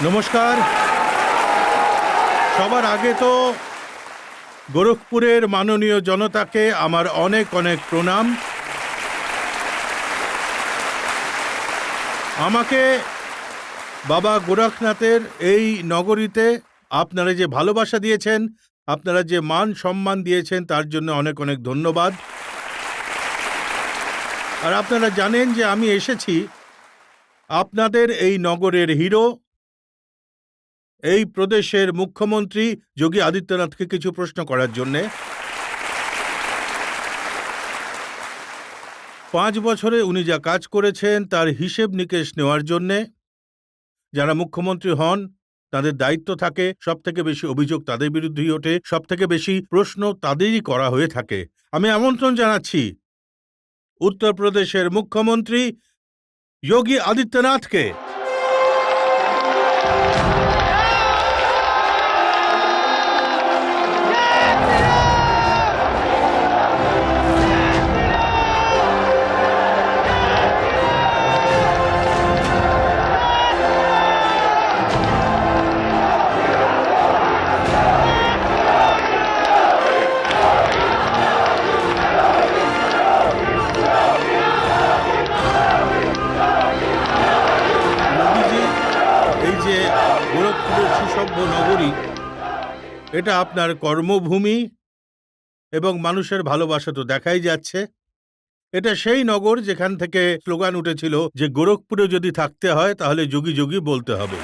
নমস্কার। সবার আগে তো গোরখপুরের মাননীয় জনতাকে আমার অনেক অনেক প্রণাম। আমাকে বাবা গোরখনাথের এই নগরীতে আপনারা যে ভালোবাসা দিয়েছেন, আপনারা যে মান সম্মান দিয়েছেন, তার জন্য অনেক অনেক ধন্যবাদ। আর আপনারা জানেন যে আমি এসেছি আপনাদের এই নগরের হিরো, এই প্রদেশের মুখ্যমন্ত্রী যোগী আদিত্যনাথকে কিছু প্রশ্ন করার জন্যে। 5 বছরে উনি যা কাজ করেছেন তার হিসেব নিকেশ নেওয়ার জন্যে। যারা মুখ্যমন্ত্রী হন তাদের দায়িত্ব থাকে, সব থেকে বেশি অভিযোগ তাদের বিরুদ্ধেই ওঠে, সব থেকে বেশি প্রশ্ন তাদেরই করা হয়ে থাকে। আমি আমন্ত্রণ জানাচ্ছি উত্তরপ্রদেশের মুখ্যমন্ত্রী যোগী আদিত্যনাথকে। এই যে গোরখপুরের সুসভ্য নগরী, এটা আপনার কর্মভূমি এবং মানুষের ভালোবাসা তো দেখাই যাচ্ছে। এটা সেই নগর যেখান থেকে স্লোগান উঠেছিল যে গোরখপুরে যদি থাকতে হয় তাহলে যোগী যোগী বলতে হবে।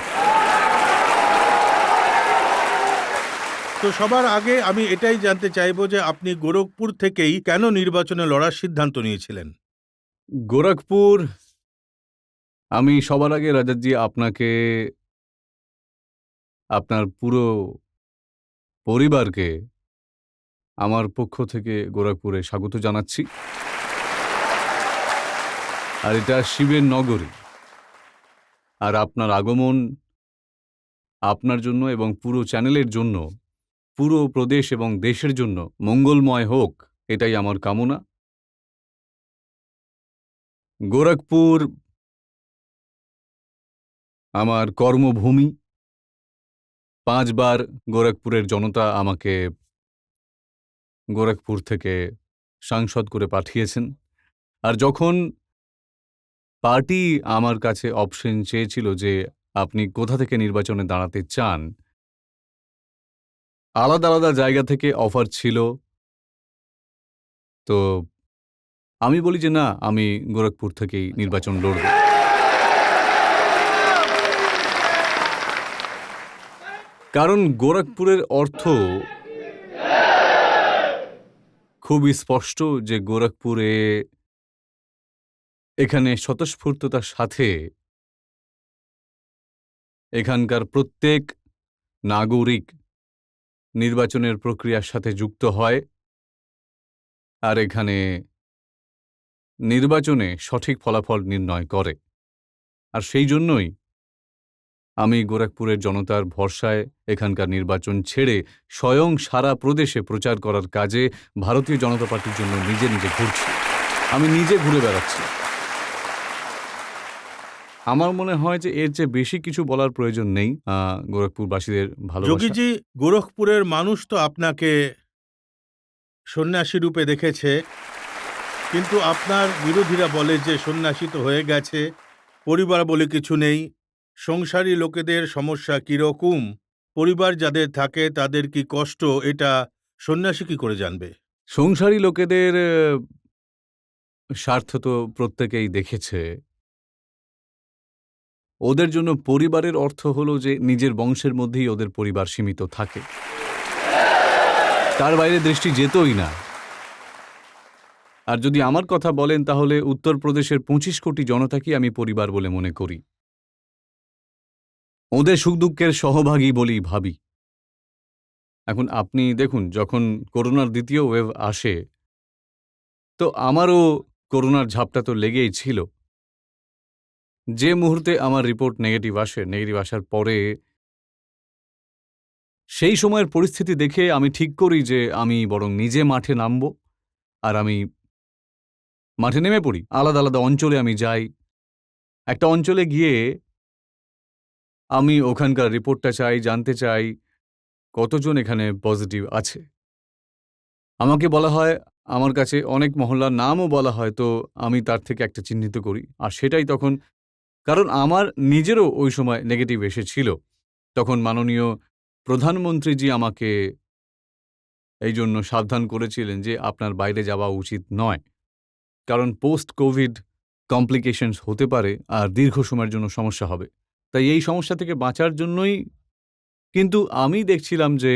তো সবার আগে আমি এটাই জানতে চাইবো যে আপনি গোরখপুর থেকেই কেন নির্বাচনে লড়ার সিদ্ধান্ত নিয়েছিলেন? গোরখপুর, আমি সবার আগে রাজাজি আপনাকে, আপনার পুরো পরিবারকে আমার পক্ষ থেকে গোরখপুরে স্বাগত জানাচ্ছি। আর এটা শিবের নগরী, আর আপনার আগমন আপনার জন্য এবং পুরো চ্যানেলের জন্য, পুরো প্রদেশ এবং দেশের জন্য মঙ্গলময় হোক, এটাই আমার কামনা। গোরখপুর আমার কর্মভূমি। 5 বার গোরখপুরের জনতা আমাকে গোরখপুর থেকে সাংসদ করে পাঠিয়েছেন। আর যখন পার্টি আমার কাছে অপশন চেয়েছিল যে আপনি কোথা থেকে নির্বাচনে দাঁড়াতে চান, আলাদা আলাদা জায়গা থেকে অফার ছিল, তো আমি বলি যে না, আমি গোরখপুর থেকেই নির্বাচন লড়ব। কারণ গোরখপুরের অর্থ খুবই স্পষ্ট যে গোরখপুরে এখানে স্বতঃস্ফূর্ততার সাথে এখানকার প্রত্যেক নাগরিক নির্বাচনের প্রক্রিয়ার সাথে যুক্ত হয়, আর এখানে নির্বাচনে সঠিক ফলাফল নির্ণয় করে। আর সেই জন্যই আমি গোরখপুরের জনতার ভরসায় এখানকার নির্বাচন ছেড়ে স্বয়ং সারা প্রদেশে প্রচার করার কাজে ভারতীয় জনতা পার্টির জন্য নিজে নিজে ঘুরছি। আমি নিজে ঘুরে বেড়াচ্ছি। আমার মনে হয় যে এর চেয়ে বেশি কিছু বলার প্রয়োজন নেই। গোরখপুরবাসীদের ভালোবাসা। যোগীজি, গোরখপুরের মানুষ তো আপনাকে সন্ন্যাসী রূপে দেখেছে, কিন্তু আপনার বিরোধীরা বলে যে সন্ন্যাসী তো হয়ে গেছে, পরিবার বলে কিছু নেই। সংসারী লোকেদের সমস্যা কিরকম, পরিবার যাদের থাকে তাদের কি কষ্ট, এটা সন্ন্যাসী কি করে জানবে? সংসারী লোকেদের স্বার্থ তো প্রত্যেকেই দেখেছে। ওদের জন্য পরিবারের অর্থ হলো যে নিজের বংশের মধ্যেই ওদের পরিবার সীমিত থাকে, তার বাইরে দৃষ্টি যেতই না। আর যদি আমার কথা বলেন তাহলে উত্তরপ্রদেশের 25 কোটি জনতাকে আমি পরিবার বলে মনে করি, ওদের সুখ দুঃখের সহভাগী বলেই ভাবি। এখন আপনি দেখুন, যখন করোনার দ্বিতীয় ওয়েভ আসে, তো আমারও করোনার ঝাপটা তো লেগেই ছিল। যে মুহূর্তে আমার রিপোর্ট নেগেটিভ আসার পরে সেই সময়ের পরিস্থিতি দেখে আমি ঠিক করি যে আমি বরং নিজে মাঠে নামব। আর আমি মাঠে নেমে পড়ি। আলাদা আলাদা অঞ্চলে আমি যাই। একটা অঞ্চলে গিয়ে আমি ওখানকার রিপোর্টটা চাই, জানতে চাই কতজন এখানে পজিটিভ আছে। আমাকে বলা হয়, আমার কাছে অনেক মহল্লার নামও বলা হয়, তো আমি তার থেকে একটা চিহ্নিত করি। আর সেটাই তখন, কারণ আমার নিজেরও ওই সময় নেগেটিভ এসেছিল। তখন মাননীয় প্রধানমন্ত্রীজি আমাকে এই জন্য সাবধান করেছিলেন যে আপনার বাইরে যাওয়া উচিত নয়, কারণ পোস্ট কোভিড কমপ্লিকেশনস হতে পারে আর দীর্ঘ সময়ের জন্য সমস্যা হবে। তাই এই সমস্যা থেকে বাঁচার জন্যই। কিন্তু আমি দেখছিলাম যে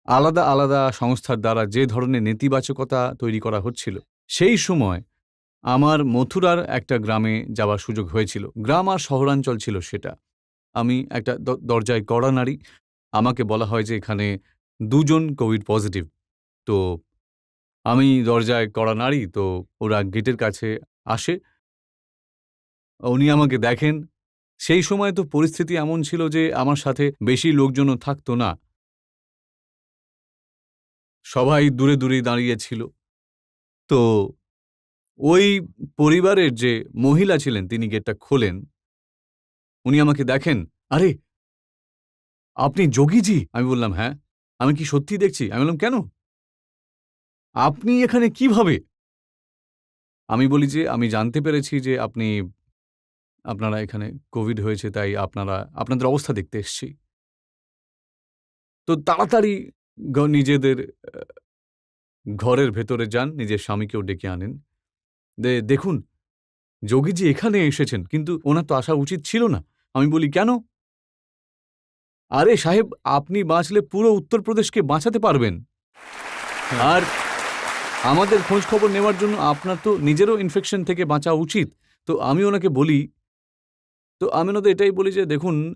আলাদা আলাদা সংস্থার দ্বারা যে ধরনের নেতিবাচকতা তৈরি করা হচ্ছিল, সেই সময় আমার মথুরার একটা গ্রামে যাওয়ার সুযোগ হয়েছিল। গ্রাম আর শহরাঞ্চল ছিল সেটা। আমি একটা দরজায় কড়া নাড়ি। আমাকে বলা হয় যে এখানে ২ জন কোভিড পজিটিভ। তো আমি দরজায় কড়া নাড়ি, তো ওরা গেটের কাছে আসে। উনি আমাকে দেখেন। সেই সময় তো পরিস্থিতি এমন ছিল যে আমার সাথে বেশি লোকজনও থাকতো না, সবাই দূরে দূরেই দাঁড়িয়েছিল। তো ওই পরিবারের যে মহিলা ছিলেন তিনি গেটটা খোলেন। উনি আমাকে দেখেন, "আরে, আপনি যোগীজি?" আমি বললাম, "হ্যাঁ।" "আমি কি সত্যিই দেখছি?" আমি বললাম, "কেন? আপনি এখানে কিভাবে?" আমি বলি যে, "আমি জানতে পেরেছি যে আপনারা এখানে কোভিড হয়েছে, তাই আপনাদের অবস্থা দেখতে এসেছি।" তো তাড়াতাড়ি নিজেদের ঘরের ভেতরে যান, নিজের স্বামীকেও ডেকে আনেন। দেখুন, যোগীজি এখানে এসেছেন, কিন্তু ওনার তো আসা উচিত ছিল না। আমি বলি, "কেন?" "আরে সাহেব, আপনি বাঁচলে পুরো উত্তরপ্রদেশকে বাঁচাতে পারবেন। আর আমাদের খোঁজ খবর নেওয়ার জন্য আপনার তো নিজেরও ইনফেকশন থেকে বাঁচা উচিত।" তো আমি ওনাকে বলি, আমি ওনাদের এটাই বলি যে, "দেখুন,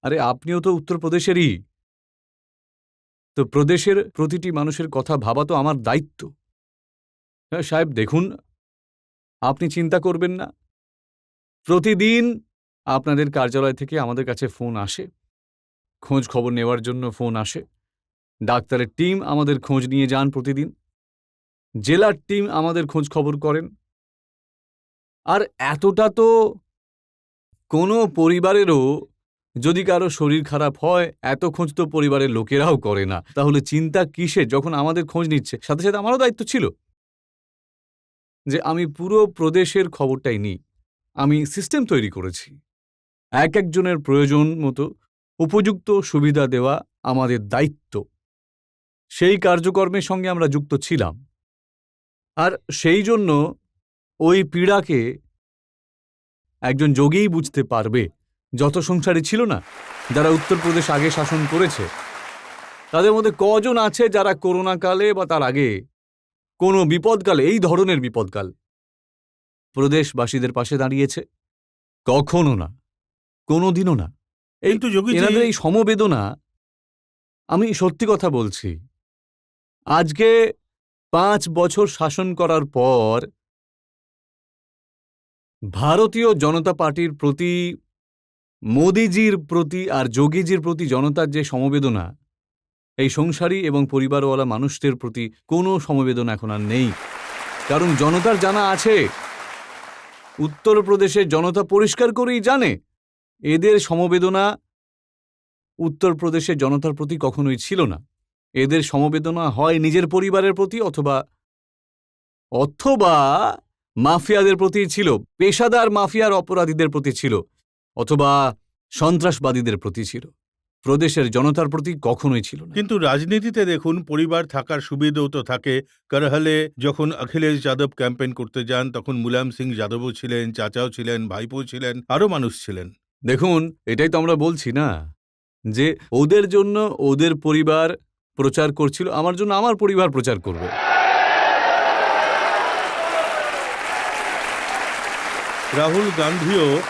আরে আপনিও তো উত্তরপ্রদেশেরই। তো প্রদেশের প্রতিটি মানুষের কথা ভাবা তো আমার দায়িত্ব। হ্যাঁ সাহেব, দেখুন, আপনি চিন্তা করবেন না। প্রতিদিন আপনাদের কার্যালয় থেকে আমাদের কাছে ফোন আসে, খোঁজ খবর নেওয়ার জন্য ফোন আসে। ডাক্তারের টিম আমাদের খোঁজ নিয়ে যান প্রতিদিন। জেলার টিম আমাদের খোঁজ খবর করেন। আর এতটা তো কোনো পরিবারেরও যদি কারো শরীর খারাপ হয়, এত খোঁজ তো পরিবারের লোকেরাও করে না। তাহলে চিন্তা কিসের? যখন আমাদের খোঁজ নিচ্ছে, সাথে সাথে আমারও দায়িত্ব ছিল যে আমি পুরো প্রদেশের খবরটাই নিই। আমি সিস্টেম তৈরি করেছি। এক একজনের প্রয়োজন মতো উপযুক্ত সুবিধা দেওয়া আমাদের দায়িত্ব। সেই কার্যকর্মের সঙ্গে আমরা যুক্ত ছিলাম। আর সেই জন্য ওই পীড়াকে একজন যোগীই বুঝতে পারবে। যত সংসারী ছিল না, যারা উত্তরপ্রদেশ আগে শাসন করেছে, তাদের মধ্যে কজন আছে যারা করোনা কালে বা তার আগে কোনো বিপদকালে, এই ধরনের বিপদকাল, প্রদেশবাসীদের পাশে দাঁড়িয়েছে? কখনো না, কোনোদিনও না। কিন্তু যোগীজি, এনাদের এই সমবেদনা, আমি সত্যি কথা বলছি, আজকে ৫ বছর শাসন করার পর ভারতীয় জনতা পার্টির প্রতি, মোদিজির প্রতি আর যোগীজির প্রতি জনতার যে সমবেদনা, এই সংসারী এবং পরিবারওয়ালা মানুষদের প্রতি কোনো সমবেদনা এখন আর নেই। কারণ জনতার জানা আছে, উত্তরপ্রদেশের জনতা পরিষ্কার করেই জানে, এদের সমবেদনা উত্তরপ্রদেশের জনতার প্রতি কখনোই ছিল না। এদের সমবেদনা হয় নিজের পরিবারের প্রতি অথবা মাফিয়াদের প্রতি ছিল, পেশাদার মাফিয়ার অপরাধীদের প্রতি ছিল, অথবা সন্ত্রাসবাদীদের প্রতি ছিল। প্রদেশের জনতার প্রতি কখনোই ছিল না। কিন্তু রাজনীতিতে দেখুন, পরিবার থাকার সুবিধাও তো থাকে। করহলে যখন অখিলেশ যাদব ক্যাম্পেইন করতে যান, তখন মুলায়ম সিং যাদবও ছিলেন, চাচাও ছিলেন, ভাইপো ছিলেন, আরও মানুষ ছিলেন। দেখুন, এটাই তো আমরা বলছি না, যে ওদের জন্য ওদের পরিবার প্রচার করছিল, আমার জন্য আমার পরিবার প্রচার করবে। রাহুল গান্ধীও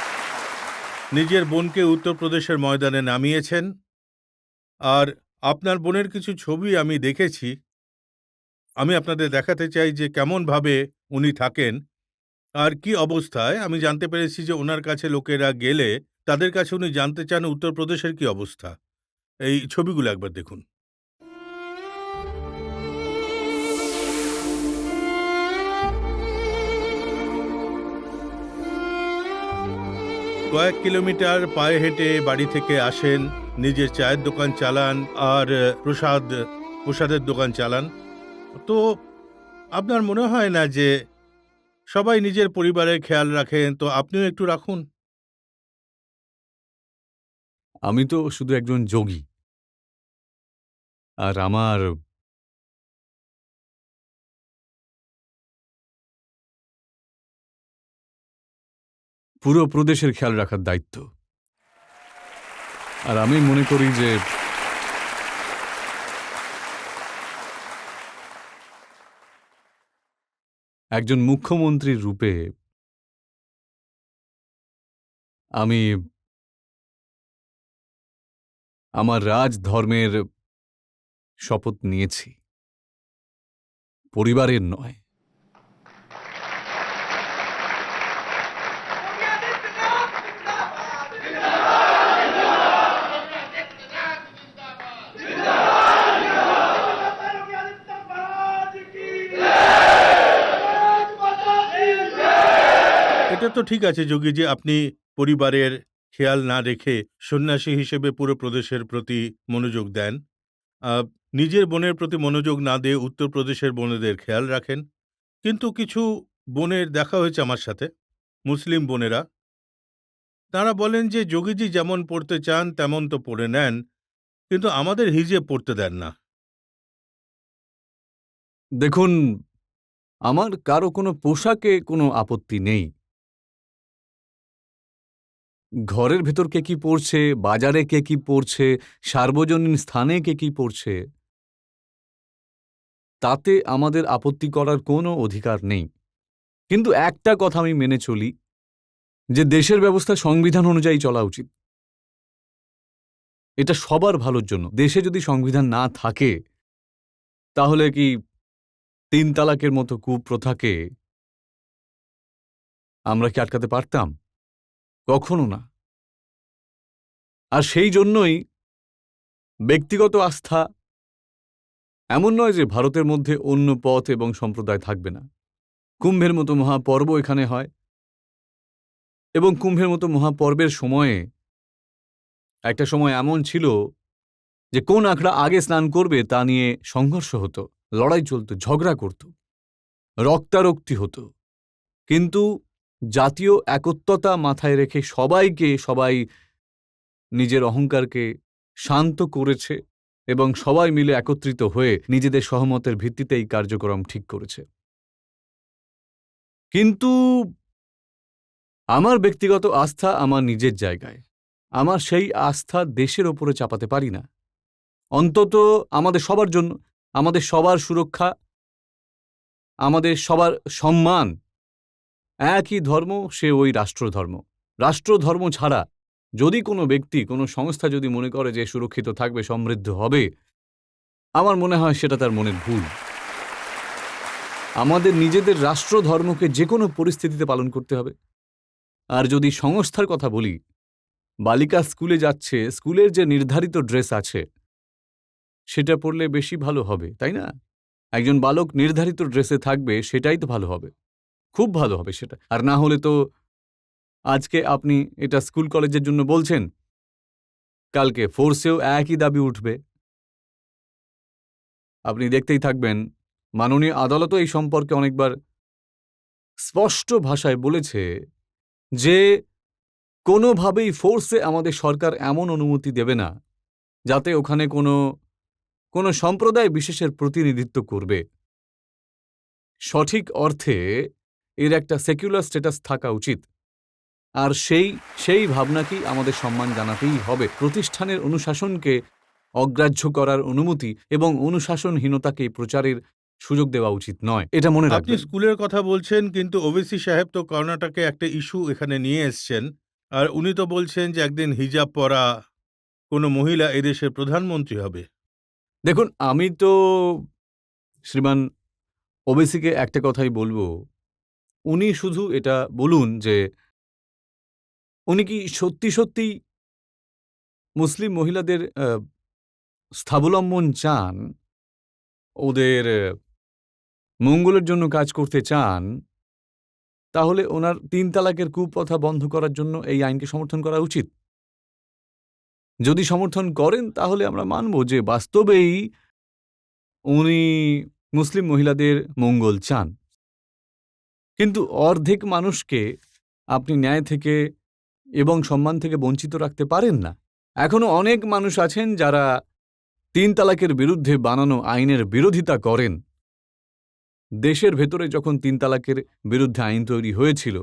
নিজের বোনকে উত্তরপ্রদেশের ময়দানে নামিয়েছেন। আর আপনার বোনের কিছু ছবি আমি দেখেছি, আমি আপনাদের দেখাতে চাই যে কেমনভাবে উনি থাকেন আর কি অবস্থায়। আমি জানতে পেরেছি যে ওনার কাছে লোকেরা গেলে তাদের কাছে উনি জানতে চান উত্তরপ্রদেশের কি অবস্থা। এই ছবিগুলো একবার দেখুন। কয়েক কিলোমিটার পায়ে হেঁটে বাড়ি থেকে আসেন, নিজের চায়ের দোকান চালান আর প্রসাদের দোকান চালান। তো আপনার মনে হয় না যে সবাই নিজের পরিবারের খেয়াল রাখেন, তো আপনিও একটু রাখুন? আমি তো শুধু একজন যোগী, আর আমার পুরো প্রদেশের খেয়াল রাখার দায়িত্ব। আর আমি মনে করি যে একজন মুখ্যমন্ত্রীর রূপে আমি আমার রাজধর্মের শপথ নিয়েছি, পরিবারের নয়। এটা তো ঠিক আছে যোগীজি, আপনি পরিবারের খেয়াল না রেখে সন্ন্যাসী হিসেবে পুরো প্রদেশের প্রতি মনোযোগ দেন। নিজের বোনের প্রতি মনোযোগ না দিয়ে উত্তরপ্রদেশের বোনেদের খেয়াল রাখেন। কিন্তু কিছু বোনের দেখা হয়েছে আমার সাথে, মুসলিম বোনেরা, তারা বলেন যে যোগীজি যেমন পড়তে চান তেমন তো পড়ে নেন, কিন্তু আমাদের হিজে পড়তে দেন না। দেখুন, আমার কারো কোনো পোশাকে কোনো আপত্তি নেই। ঘরের ভেতর কে কি পড়ছে, বাজারে কে কি পড়ছে, সার্বজনীন স্থানে কে কি পড়ছে, তাতে আমাদের আপত্তি করার কোনো অধিকার নেই। কিন্তু একটা কথা আমি মেনে চলি, যে দেশের ব্যবস্থা সংবিধান অনুযায়ী চলা উচিত। এটা সবার ভালোর জন্য। দেশে যদি সংবিধান না থাকে, তাহলে কি ৩ তালাকের মতো কুপ্রথাকে আমরা কি আটকাতে পারতাম? কখনো না। আর সেই জন্যই ব্যক্তিগত আস্থা, এমন নয় যে ভারতের মধ্যে অন্য পথ এবং সম্প্রদায় থাকবে না। কুম্ভের মতো মহাপর্ব এখানে হয়, এবং কুম্ভের মতো মহাপর্বের সময়ে একটা সময় এমন ছিল যে কোন আখড়া আগে স্নান করবে তা নিয়ে সংঘর্ষ হতো, লড়াই চলত, ঝগড়া করত, রক্তারক্তি হতো। কিন্তু জাতীয় একত্বতা মাথায় রেখে সবাই নিজের অহংকারকে শান্ত করেছে এবং সবাই মিলে একত্রিত হয়ে নিজেদের সহমতের ভিত্তিতে এই কার্যক্রম ঠিক করেছে। কিন্তু আমার ব্যক্তিগত আস্থা আমার নিজের জায়গায়। আমার সেই আস্থা দেশের ওপরে চাপাতে পারি না। অন্তত আমাদের সবার জন্য, আমাদের সবার সুরক্ষা, আমাদের সবার সম্মান। একই ধর্ম, সে ওই রাষ্ট্রধর্ম। রাষ্ট্রধর্ম ছাড়া যদি কোনো ব্যক্তি, কোনো সংস্থা যদি মনে করে যে সুরক্ষিত থাকবে, সমৃদ্ধ হবে, আমার মনে হয় সেটা তার মনের ভুল। আমাদের নিজেদের রাষ্ট্রধর্মকে যে কোনো পরিস্থিতিতে পালন করতে হবে। আর যদি সংস্থার কথা বলি, বালিকা স্কুলে যাচ্ছে, স্কুলের যে নির্ধারিত ড্রেস আছে সেটা পরলে বেশি ভালো হবে, তাই না? একজন বালক নির্ধারিত ড্রেসে থাকবে, সেটাই তো ভালো হবে, খুব ভালো হবে সেটা। আর না হলে তো আজকে আপনি এটা স্কুল কলেজের জন্য বলছেন, কালকে ফোর্সেও একই দাবি উঠবে। আপনি দেখতেই থাকবেন, মাননীয় আদালতও এই সম্পর্কে অনেকবার স্পষ্ট ভাষায় বলেছে যে কোনোভাবেই ফোর্সে আমাদের সরকার এমন অনুমতি দেবে না যাতে ওখানে কোনো সম্প্রদায় বিশেষের প্রতিনিধিত্ব করবে। সঠিক অর্থে এর একটা সেকুলার স্ট্যাটাস থাকা উচিত। আর সেই ভাবনাকেই আমাদের সম্মান জানাতেই হবে। প্রতিষ্ঠানের অনুশাসনকে অগ্রাহ্য করার অনুমতি এবং অনুশাসনহীনতাকে প্রচারের সুযোগ দেওয়া উচিত নয়, এটা মনে আপনি রাখবেন। স্কুলের কথা বলছেন, কিন্তু ওবিসি সাহেব তো কর্ণাটকে একটা ইস্যু এখানে নিয়ে এসছেন, আর উনি তো বলছেন যে একদিন হিজাব পরা কোনো মহিলা এদেশের প্রধানমন্ত্রী হবে। দেখুন, আমি তো শ্রীমান ওবেসিকে একটা কথাই বলবো, উনি শুধু এটা বলুন যে উনি কি সত্যি সত্যি মুসলিম মহিলাদের স্বাবলম্বন চান, ওদের মঙ্গলের জন্য কাজ করতে চান, তাহলে ওনার ৩ তালাকের কুপ্রথা বন্ধ করার জন্য এই আইনকে সমর্থন করা উচিত। যদি সমর্থন করেন তাহলে আমরা মানব যে বাস্তবেই উনি মুসলিম মহিলাদের মঙ্গল চান। কিন্তু অর্ধেক মানুষকে আপনি ন্যায় থেকে এবং সম্মান থেকে বঞ্চিত রাখতে পারেন না। এখনো অনেক মানুষ আছেন যারা ৩ তালাকের বিরুদ্ধে বানানো আইনের বিরোধিতা করেন। দেশের ভেতরে যখন ৩ তালাকের বিরুদ্ধে আইন তৈরি হয়েছিল,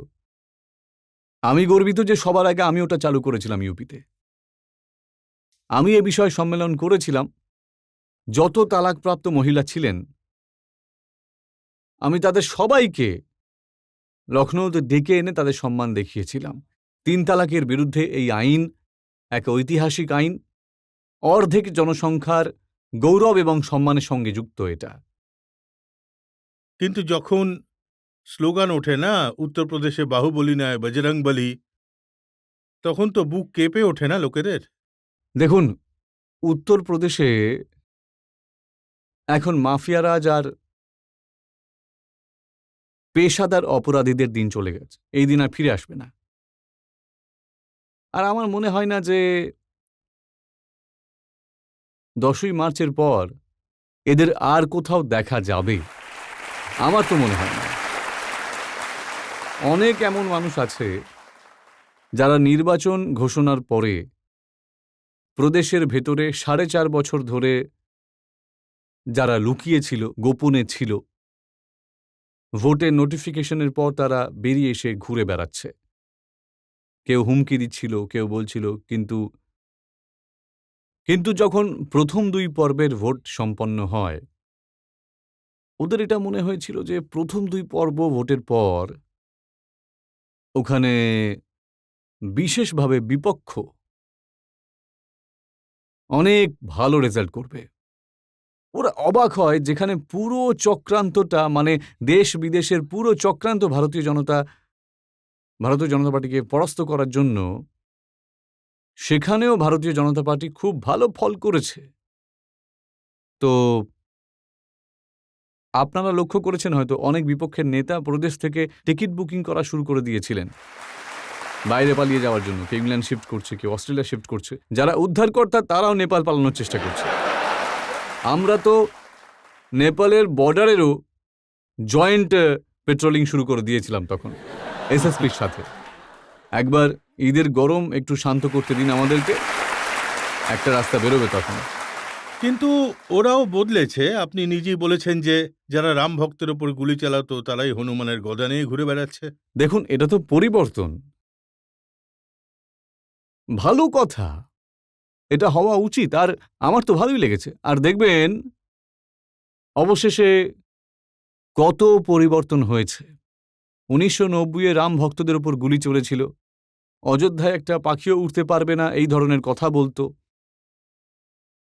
আমি গর্বিত যে সবার আগে আমি ওটা চালু করেছিলাম ইউপিতে। আমি এ বিষয়ে সম্মেলন করেছিলাম। যত তালাকপ্রাপ্ত মহিলা ছিলেন আমি তাদের সবাইকে লখনৌতে ডেকে এনে তাদের সম্মান দেখিয়েছিলাম। ৩ তালাকের বিরুদ্ধে এই আইন এক ঐতিহাসিক আইন, অর্ধেক জনসংখ্যার গৌরব এবং সম্মানের সঙ্গে যুক্ত এটা। কিন্তু যখন স্লোগান ওঠে না, উত্তরপ্রদেশে বাহুবলী নয় বজরং বলী, তখন তো বুক কেঁপে ওঠে না লোকেদের? দেখুন, উত্তরপ্রদেশে এখন মাফিয়ারাজ আর পেশাদার অপরাধীদের দিন চলে গেছে। এই দিন আর ফিরে আসবে না। আর আমার মনে হয় না যে 10ই মার্চের পর এদের আর কোথাও দেখা যাবে। আমার তো মনে হয় না। অনেক এমন মানুষ আছে যারা নির্বাচন ঘোষণার পরে প্রদেশের ভেতরে 4.5 বছর ধরে যারা লুকিয়ে ছিল, গোপনে ছিল, ভোটের নোটিফিকেশনের পর তারা বেরিয়ে এসে ঘুরে বেড়াচ্ছে। কেউ হুমকি দিচ্ছিল, কেউ বলছিল কিন্তু যখন প্রথম 2 পর্বের ভোট সম্পন্ন হয়, ওদের এটা মনে হয়েছিল যে প্রথম 2 পর্ব ভোটের পর ওখানে বিশেষভাবে বিপক্ষ অনেক ভালো রেজাল্ট করবে। ওরা অবাক হয় যেখানে পুরো চক্রান্তটা, মানে দেশ বিদেশের পুরো চক্রান্ত ভারতীয় জনতা পার্টিকে পরাস্ত করার জন্য, সেখানেও ভারতীয় জনতা পার্টি খুব ভালো ফল করেছে। তো আপনারা লক্ষ্য করেছেন হয়তো অনেক বিপক্ষের নেতা প্রদেশ থেকে টিকিট বুকিং করা শুরু করে দিয়েছিলেন বাইরে পালিয়ে যাওয়ার জন্য। কেউ ইংল্যান্ড শিফট করছে, কেউ অস্ট্রেলিয়া শিফট করছে। যারা উদ্ধারকর্তা তারাও নেপাল পালানোর চেষ্টা করছে। আমরা তো নেপালের বর্ডারেরও জয়েন্ট পেট্রোলিং শুরু করে দিয়েছিলাম তখন এসএসপির সাথে। একবার ঈদের গরম একটু শান্ত করতে দিন আমাদেরকে, একটা রাস্তা বেরোবে তখন। কিন্তু ওরাও বদলেছে। আপনি নিজেই বলেছেন যে যারা রাম ভক্তের ওপর গুলি চালাতো তারাই হনুমানের গদা নিয়ে ঘুরে বেড়াচ্ছে। দেখুন, এটা তো পরিবর্তন, ভালো কথা, এটা হওয়া উচিত। আর আমার তো ভালোই লেগেছে। আর দেখবেন অবশেষে কত পরিবর্তন হয়েছে। 1990-এ রাম ভক্তদের উপর গুলি চলেছিল, অযোধ্যায় একটা পাখিও উঠতে পারবে না এই ধরনের কথা বলতো।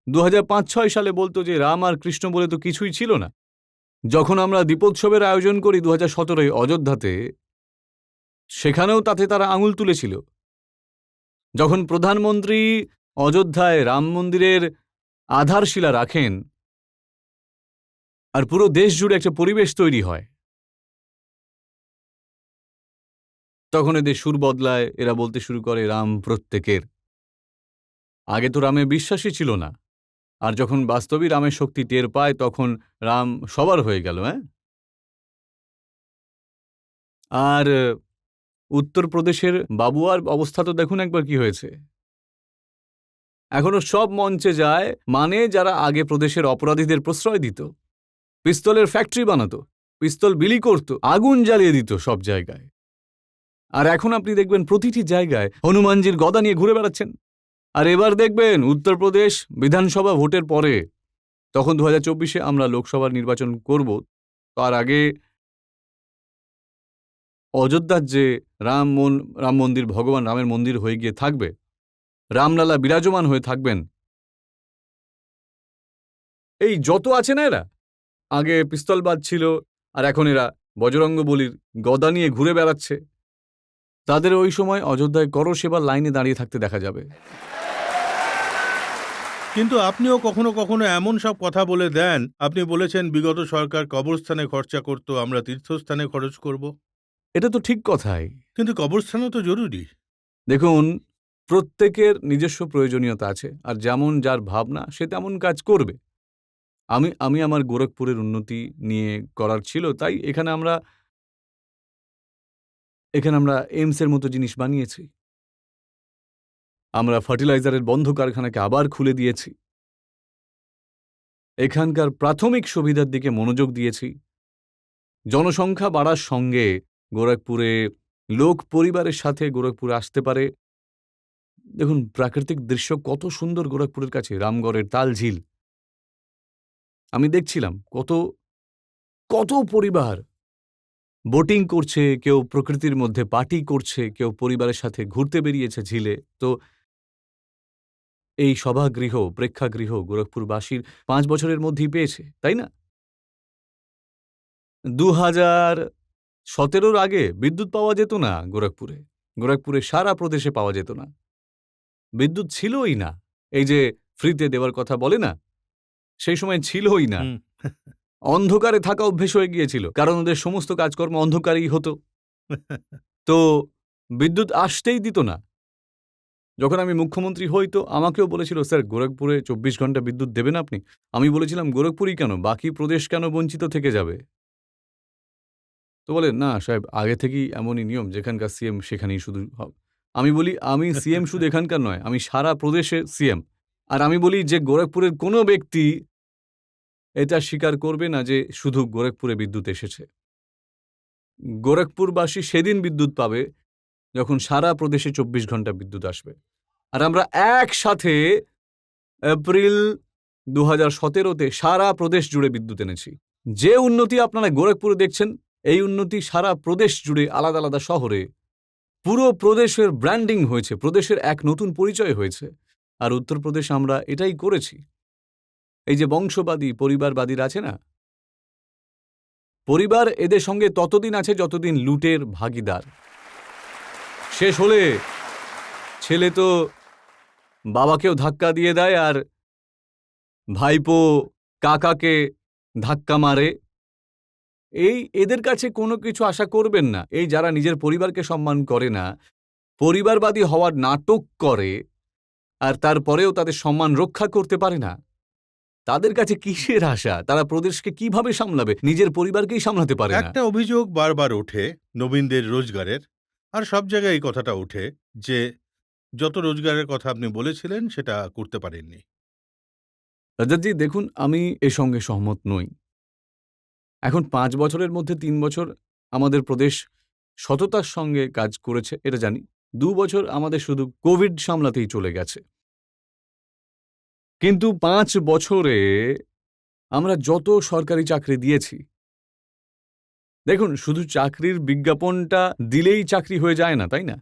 2005-6 সালে বলতো যে রাম আর কৃষ্ণ বলে তো কিছুই ছিল না। যখন আমরা দীপোৎসবের আয়োজন করি 2017-এ অযোধ্যাতে, সেখানেও তাতে তারা আঙুল তুলেছিল। যখন প্রধানমন্ত্রী অযোধ্যায় রাম মন্দিরের আধারশিলা রাখেন আর পুরো দেশ জুড়ে একটা পরিবেশ তৈরি হয়, তখন এদের সুর বদলায়, এরা বলতে শুরু করে রাম প্রত্যেকের। আগে তো রামে বিশ্বাসই ছিল না, আর যখন বাস্তবিক রামের শক্তি টের পায় তখন রাম সবার হয়ে গেল। আর উত্তরপ্রদেশের বাবুয়ার অবস্থা তো দেখুন একবার কি হয়েছে। এখনো সব মঞ্চে যায়, মানে যারা আগে প্রদেশের অপরাধীদের প্রশ্রয় দিত, পিস্তলের ফ্যাক্টরি বানাতো, পিস্তল বিলি করত, আগুন জ্বালিয়ে দিত সব জায়গায়। আর এখন আপনি দেখবেন প্রতিটি জায়গায় হনুমানজির গদা নিয়ে ঘুরে বেড়াচ্ছেন। আর এবার দেখবেন উত্তরপ্রদেশ বিধানসভা ভোটের পরে, তখন 2024-এ আমরা লোকসভার নির্বাচন করব, তার আগে অযোধ্যার যে রাম মন্দির ভগবান রামের মন্দির হয়ে গিয়ে থাকবে, রামলালা বিরাজমান হয়ে থাকবেন। এই যত আছে না, এরা আগে পিস্তলবাজ ছিল আর এখন এরা বজরঙ্গবলীর গদা নিয়ে ঘুরে বেড়াচ্ছে, তাদের ওই সময় অযোধ্যায় করো সেবার লাইনে দাঁড়িয়ে থাকতে দেখা যাবে। কিন্তু আপনিও কখনো কখনো এমন সব কথা বলে দেন, আপনি বলেছেন বিগত সরকার কবরস্থানে খরচা করত, আমরা তীর্থস্থানে খরচ করব। এটা তো ঠিক কথাই। কিন্তু কবরস্থানও তো জরুরি। দেখুন, প্রত্যেকের নিজস্ব প্রয়োজনীয়তা আছে, আর যেমন যার ভাবনা সে তেমন কাজ করবে। আমি আমার গোরখপুরের উন্নতি নিয়ে করার ছিল, তাই এখানে আমরা এইমসের মতো জিনিস বানিয়েছি। আমরা ফার্টিলাইজারের বন্ধ কারখানাকে আবার খুলে দিয়েছি। এখানকার প্রাথমিক সুবিধার দিকে মনোযোগ দিয়েছি। জনসংখ্যা বাড়ার সঙ্গে গোরখপুরে লোক পরিবারের সাথে গোরখপুরে আসতে পারে। দেখুন, প্রাকৃতিক দৃশ্য কত সুন্দর গোরখপুরের কাছে, রামগড়ের তাল ঝিল। আমি দেখছিলাম কত কত পরিবার বোটিং করছে, কেউ প্রকৃতির মধ্যে পার্টি করছে, কেউ পরিবারের সাথে ঘুরতে বেরিয়েছে ঝিলে। তো এই সভাগৃহ, প্রেক্ষাগৃহ গোরখপুরবাসীর ৫ বছরের মধ্যেই পেয়েছে, তাই না? ২০১৭-র আগে বিদ্যুৎ পাওয়া যেত না গোরখপুরে। গোরখপুরে সারা প্রদেশে পাওয়া যেত না, বিদ্যুৎ ছিলই না। এই যে ফ্রিতে দেওয়ার কথা বলে না, সেই সময় ছিলই না। হুম। অন্ধকারে থাকা অভ্যেস হয়ে গিয়েছিল, কারণ ওদের সমস্ত কাজকর্ম অন্ধকারেই হতো। তো বিদ্যুৎ আসতেই দিত না। যখন আমি মুখ্যমন্ত্রী হই তো আমাকেও বলেছিল, স্যার গোরখপুরে ২৪ ঘন্টা বিদ্যুৎ দেবেন আপনি? আমি বলেছিলাম, গোরখপুরই কেন, বাকি প্রদেশ কেন বঞ্চিত থেকে যাবে? তো বলে, না সাহেব, আগে থেকেই এমনই নিয়ম, যেখানকার সিএম সেখানেই শুধু হবে। আমি বলি, আমি সিএম শুধু এখানকার নয়, আমি সারা প্রদেশের সিএম। আর আমি বলি যে গোরখপুরের কোনো ব্যক্তি এটা স্বীকার করবে না যে শুধু গোরখপুরে বিদ্যুৎ এসেছে। গোরখপুরবাসী সেদিন বিদ্যুৎ পাবে যখন সারা প্রদেশে ২৪ ঘন্টা বিদ্যুৎ আসবে। আর আমরা একসাথে এপ্রিল ২০১৭-তে সারা প্রদেশ জুড়ে বিদ্যুৎ এনেছি। যে উন্নতি আপনারা গোরখপুরে দেখছেন, এই উন্নতি সারা প্রদেশ জুড়ে আলাদা আলাদা শহরে পুরো প্রদেশের ব্র্যান্ডিং হয়েছে, প্রদেশের এক নতুন পরিচয় হয়েছে। আর উত্তরপ্রদেশে আমরা এটাই করেছি। এই যে বংশবাদী পরিবারবাদীরা আছে না, পরিবার এদের সঙ্গে ততদিন আছে যতদিন লুটের ভাগীদার। শেষ হলে ছেলে তো বাবাকেও ধাক্কা দিয়ে দেয়, আর ভাইপো কাকাকে ধাক্কা মারে। এদের কাছে কোনো কিছু আশা করবেন না। এই যারা নিজের পরিবারকে সম্মান করে না, পরিবারবাদী হওয়ার নাটক করে, আর তারপরেও তাদের সম্মান রক্ষা করতে পারে না, তাদের কাছে কিসের আশা? তারা প্রদেশকে কিভাবে সামলাবে? নিজের পরিবারকেই সামলাতে পারে না। একটা অভিযোগ বারবার ওঠে নবীনদের রোজগারের, আর সব জায়গায় এই কথাটা ওঠে যে যত রোজগারের কথা আপনি বলেছিলেন সেটা করতে পারেননি। রাজাজি, দেখুন, আমি এর সঙ্গে সহমত নই। এখন ৫ বছরের মধ্যে ৩ বছর আমাদের প্রদেশ সততার সঙ্গে কাজ করেছে, এটা জানি। ২ বছর আমাদের শুধু কোভিড সামলাতেই চলে গেছে। কিন্তু ৫ বছরে আমরা যত সরকারি চাকরি দিয়েছি, দেখুন, শুধু চাকরির বিজ্ঞাপনটা দিলেই চাকরি হয়ে যায় না, তাই না?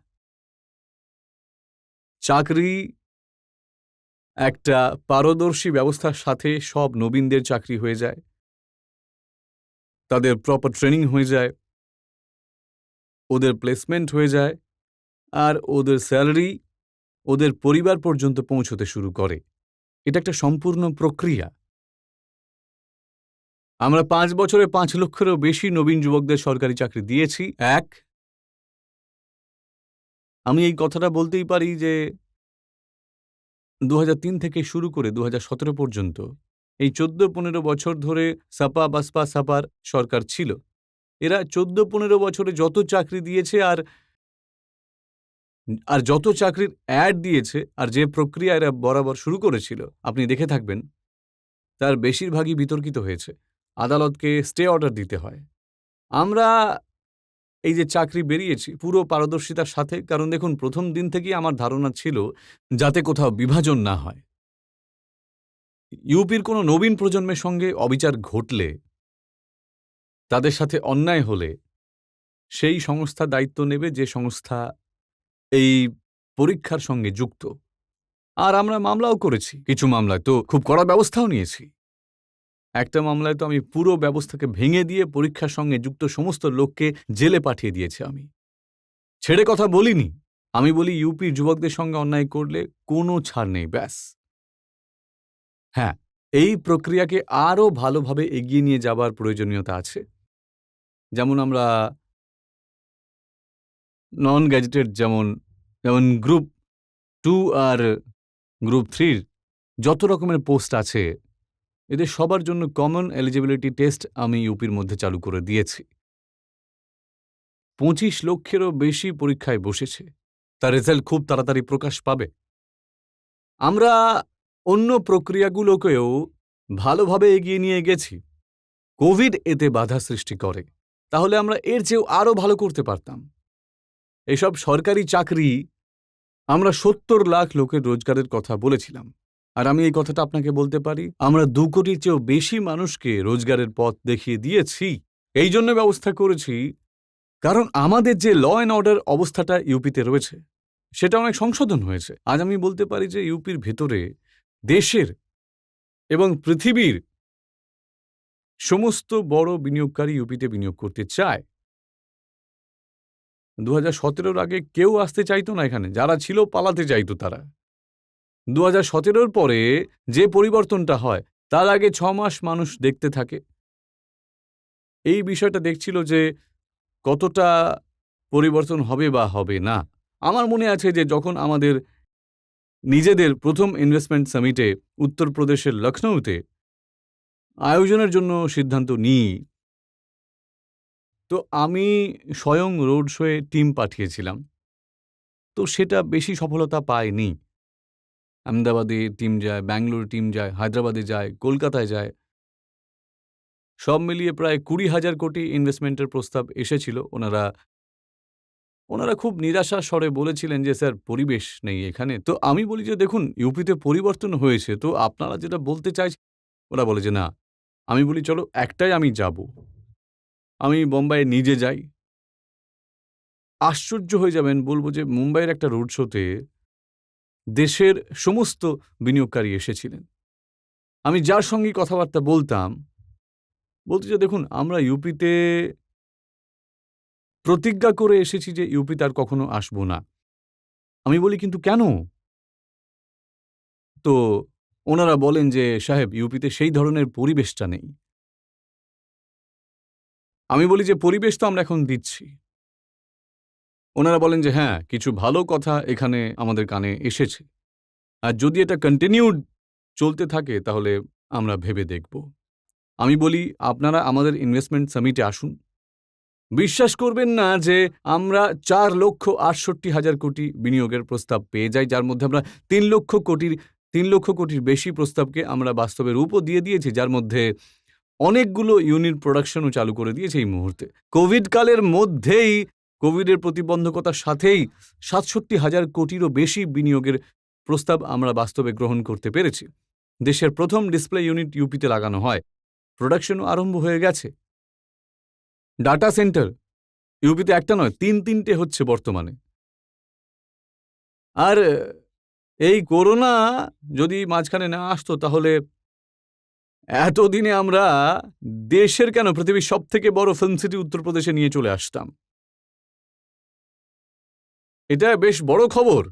চাকরি একটা পারদর্শী ব্যবস্থার সাথে সব নবীনদের চাকরি হয়ে যায়, তাদের প্রপার ট্রেনিং হয়ে যায়, ওদের প্লেসমেন্ট হয়ে যায়, আর ওদের স্যালারি ওদের পরিবার পর্যন্ত পৌঁছতে শুরু করে। এটা একটা সম্পূর্ণ প্রক্রিয়া। আমরা ৫ বছরে ৫ লক্ষেরও বেশি নবীন যুবকদের সরকারি চাকরি দিয়েছি। আমি এই কথাটা বলতেই পারি যে ২০০৩ থেকে শুরু করে ২০১৭ পর্যন্ত এই ১৪-১৫ বছর ধরে সাপা বাসপা সাপার সরকার ছিল। এরা ১৪-১৫ বছরে যত চাকরি দিয়েছে, আর যত চাকরির অ্যাড দিয়েছে, আর যে প্রক্রিয়া এরা বরাবর শুরু করেছিল, আপনি দেখে থাকবেন, তার বেশিরভাগই বিতর্কিত হয়েছে। আদালতকে স্টে অর্ডার দিতে হয়। আমরা এই যে চাকরি বেরিয়েছি পুরো পারদর্শিতার সাথে, কারণ দেখুন, প্রথম দিন থেকেই আমার ধারণা ছিল যাতে কোথাও বিভাজন না হয়। ইউপির কোনো নবীন প্রজন্মের সঙ্গে অবিচার ঘটলে, তাদের সাথে অন্যায় হলে, সেই সংস্থা দায়িত্ব নেবে যে সংস্থা এই পরীক্ষার সঙ্গে যুক্ত। আর আমরা মামলাও করেছি, কিছু মামলায় তো খুব কড়া ব্যবস্থাও নিয়েছি। একটা মামলায় তো আমি পুরো ব্যবস্থাকে ভেঙে দিয়ে পরীক্ষার সঙ্গে যুক্ত সমস্ত লোককে জেলে পাঠিয়ে দিয়েছি। আমি ছেড়ে কথা বলিনি। আমি বলি, ইউপির যুবকদের সঙ্গে অন্যায় করলে কোনো ছাড় নেই, ব্যাস। হ্যাঁ, এই প্রক্রিয়াকে আরও ভালোভাবে এগিয়ে নিয়ে যাবার প্রয়োজনীয়তা আছে। যেমন আমরা নন গ্যাজেটেড যেমন যেমন গ্রুপ 2 আর গ্রুপ 3 যত রকমের পোস্ট আছে, এদের সবার জন্য কমন এলিজিবিলিটি টেস্ট আমি ইউপির মধ্যে চালু করে দিয়েছি। 25 লক্ষেরও বেশি পরীক্ষায় বসেছে। তার রেজাল্ট খুব তাড়াতাড়ি প্রকাশ পাবে। আমরা অন্য প্রক্রিয়াগুলোকেও ভালোভাবে এগিয়ে নিয়ে গেছি। কোভিড এতে বাধা সৃষ্টি করে, তাহলে আমরা এর চেয়েও আরও ভালো করতে পারতাম। এসব সরকারি চাকরি আমরা 70 লাখ লোকের রোজগারের কথা বলেছিলাম, আর আমি এই কথাটা আপনাকে বলতে পারি, আমরা 2 কোটির চেয়েও বেশি মানুষকে রোজগারের পথ দেখিয়ে দিয়েছি। এই জন্য ব্যবস্থা করেছি কারণ আমাদের যে ল অ্যান্ড অর্ডার অবস্থাটা ইউপিতে রয়েছে সেটা অনেক সংশোধন হয়েছে। আজ আমি বলতে পারি যে ইউপির ভেতরে দেশের এবং পৃথিবীর সমস্ত বড় বিনিয়োগকারী ইউপিতে বিনিয়োগ করতে চায়। 2017-র আগে কেউ আসতে চাইতো না এখানে, যারা ছিল পালাতে চাইতো তারা। 2017-র পরে যে পরিবর্তনটা হয় তার আগে 6 মাস মানুষ দেখতে থাকে। এই বিষয়টা দেখছিল যে কতটা পরিবর্তন হবে বা হবে না। আমার মনে আছে যে যখন আমাদের নিজেদের প্রথম ইনভেস্টমেন্ট সামিটে উত্তরপ্রদেশের লখনৌতে আয়োজনের জন্য সিদ্ধান্ত নিই, তো আমি স্বয়ং রোড শোয়ে টিম পাঠিয়েছিলাম। তো সেটা বেশি সফলতা পায়নি। আহমেদাবাদে টিম যায়, ব্যাঙ্গালোর টিম যায়, হায়দ্রাবাদে যায়, কলকাতায় যায়। সব মিলিয়ে প্রায় 20,000 কোটি ইনভেস্টমেন্টের প্রস্তাব এসেছিল। ওনারা খুব নিরাশা স্বরে বলেছিলেন যে স্যার পরিবেশ নেই এখানে। তো আমি বলি যে দেখুন ইউপিতে পরিবর্তন হয়েছে, তো আপনারা যেটা বলতে চাইছেন। ওরা বলে যে না। আমি বলি চলো একটাই আমি যাব। আমি বোম্বাইয়ে নিজে যাই। আশ্চর্য হয়ে যাবেন, বলবো যে মুম্বাইয়ের একটা রোড শোতে দেশের সমস্ত বিনিয়োগকারী এসেছিলেন। আমি যার সঙ্গে কথাবার্তা বলতাম, বলতে যে দেখুন আমরা ইউপিতে প্রতিজ্ঞা করে এসেছি যে ইউপিতে আর কখনো আসবো না। আমি বলি কিন্তু কেন? তো ওনারা বলেন যে সাহেব ইউপিতে সেই ধরনের পরিবেশটা নেই। আমি বলি যে পরিবেশ তো আমরা এখন দিচ্ছি। ওনারা বলেন যে হ্যাঁ, কিছু ভালো কথা এখানে আমাদের কানে এসেছে, আর যদি এটা কন্টিনিউড চলতে থাকে তাহলে আমরা ভেবে দেখব। আমি বলি আপনারা আমাদের ইনভেস্টমেন্ট সামিটে আসুন। বিশ্বাস করবেন না যে আমরা 4,68,000 কোটি বিনিয়োগের প্রস্তাব পেয়ে যাই, যার মধ্যে আমরা 3 লক্ষ কোটির বেশি প্রস্তাবকে আমরা বাস্তবে রূপও দিয়ে দিয়েছি, যার মধ্যে অনেকগুলো ইউনিট প্রোডাকশনও চালু করে দিয়েছে এই মুহূর্তে। কোভিড কালের মধ্যেই, কোভিডের প্রতিবন্ধকতার সাথেই 67,000 কোটিরও বেশি বিনিয়োগের প্রস্তাব আমরা বাস্তবে গ্রহণ করতে পেরেছি। দেশের প্রথম ডিসপ্লে ইউনিট ইউপিতে লাগানো হয়, প্রোডাকশনও আরম্ভ হয়ে গেছে। ডাটা সেন্টার ইউপিতে একটা নয়, 3-3টে হচ্ছে বর্তমানে। আর এই করোনা যদি মাঝখানে না আসতো তাহলে এতদিনে আমরা দেশের কেন পৃথিবীর সবথেকে বড় ফিল্ম সিটি উত্তরপ্রদেশে নিয়ে চলে আসতাম। এটা বেশ বড় খবর।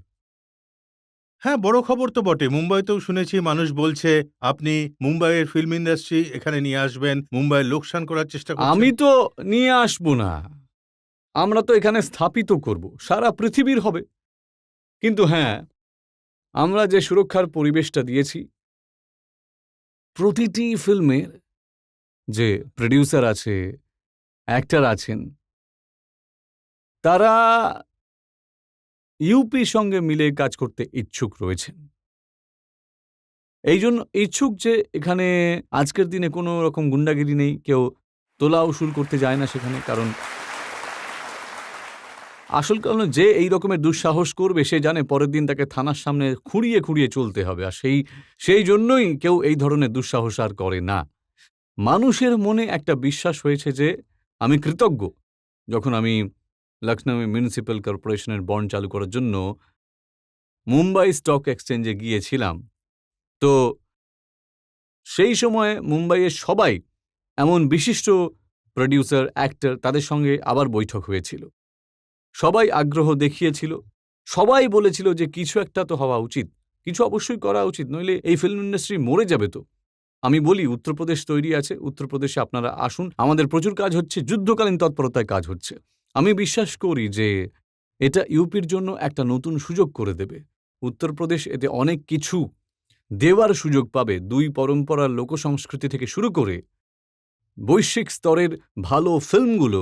হ্যাঁ, বড় খবর তো বটে। মুম্বাইতেও শুনেছি মানুষ বলছে আপনি মুম্বাইয়ের ফিল্ম ইন্ডাস্ট্রি এখানে নিয়ে আসবেন, মুম্বাইয়ের লোকসান করার চেষ্টা করছেন। আমি তো নিয়ে আসবো না, আমরা তো এখানে স্থাপিত করব, সারা পৃথিবীর হবে। কিন্তু হ্যাঁ, আমরা যে সুরক্ষার পরিবেশটা দিয়েছি, প্রতিটি ফিল্মের যে প্রোডিউসার আছে, অ্যাক্টর আছেন, তারা ইউপির সঙ্গে মিলে কাজ করতে ইচ্ছুক রয়েছেন। এই জন্য ইচ্ছুক যে এখানে আজকের দিনে কোনো রকম গুন্ডাগিরি নেই, কেউ তোলা উসুল করতে যায় না সেখানে। কারণ আসল কারণ যে এই রকমের দুঃসাহস করবে সে জানে পরের দিন তাকে থানার সামনে খুঁড়িয়ে খুঁড়িয়ে চলতে হবে, আর সেই জন্যই কেউ এই ধরনের দুঃসাহস আর করে না। মানুষের মনে একটা বিশ্বাস হয়েছে যে আমি কৃতজ্ঞ। যখন আমি লখনৌ মিউনিসিপ্যাল কর্পোরেশনের বন্ড চালু করার জন্য মুম্বাই স্টক এক্সচেঞ্জে গিয়েছিলাম, তো সেই সময় মুম্বাইয়ের সবাই, এমন বিশিষ্ট প্রোডিউসার, অ্যাক্টর, তাদের সঙ্গে আবার বৈঠক হয়েছিল। সবাই আগ্রহ দেখিয়েছিল, সবাই বলেছিল যে কিছু একটা তো হওয়া উচিত, কিছু অবশ্যই করা উচিত, নইলে এই ফিল্ম ইন্ডাস্ট্রি মরে যাবে। তো আমি বলি উত্তরপ্রদেশ তৈরি আছে, উত্তরপ্রদেশে আপনারা আসুন, আমাদের প্রচুর কাজ হচ্ছে, যুদ্ধকালীন তৎপরতায় কাজ হচ্ছে। আমি বিশ্বাস করি যে এটা ইউপির জন্য একটা নতুন সুযোগ করে দেবে। উত্তরপ্রদেশ এতে অনেক কিছু দেওয়ার সুযোগ পাবে। ২ পরম্পরার লোকসংস্কৃতি থেকে শুরু করে বৈশ্বিক স্তরের ভালো ফিল্মগুলো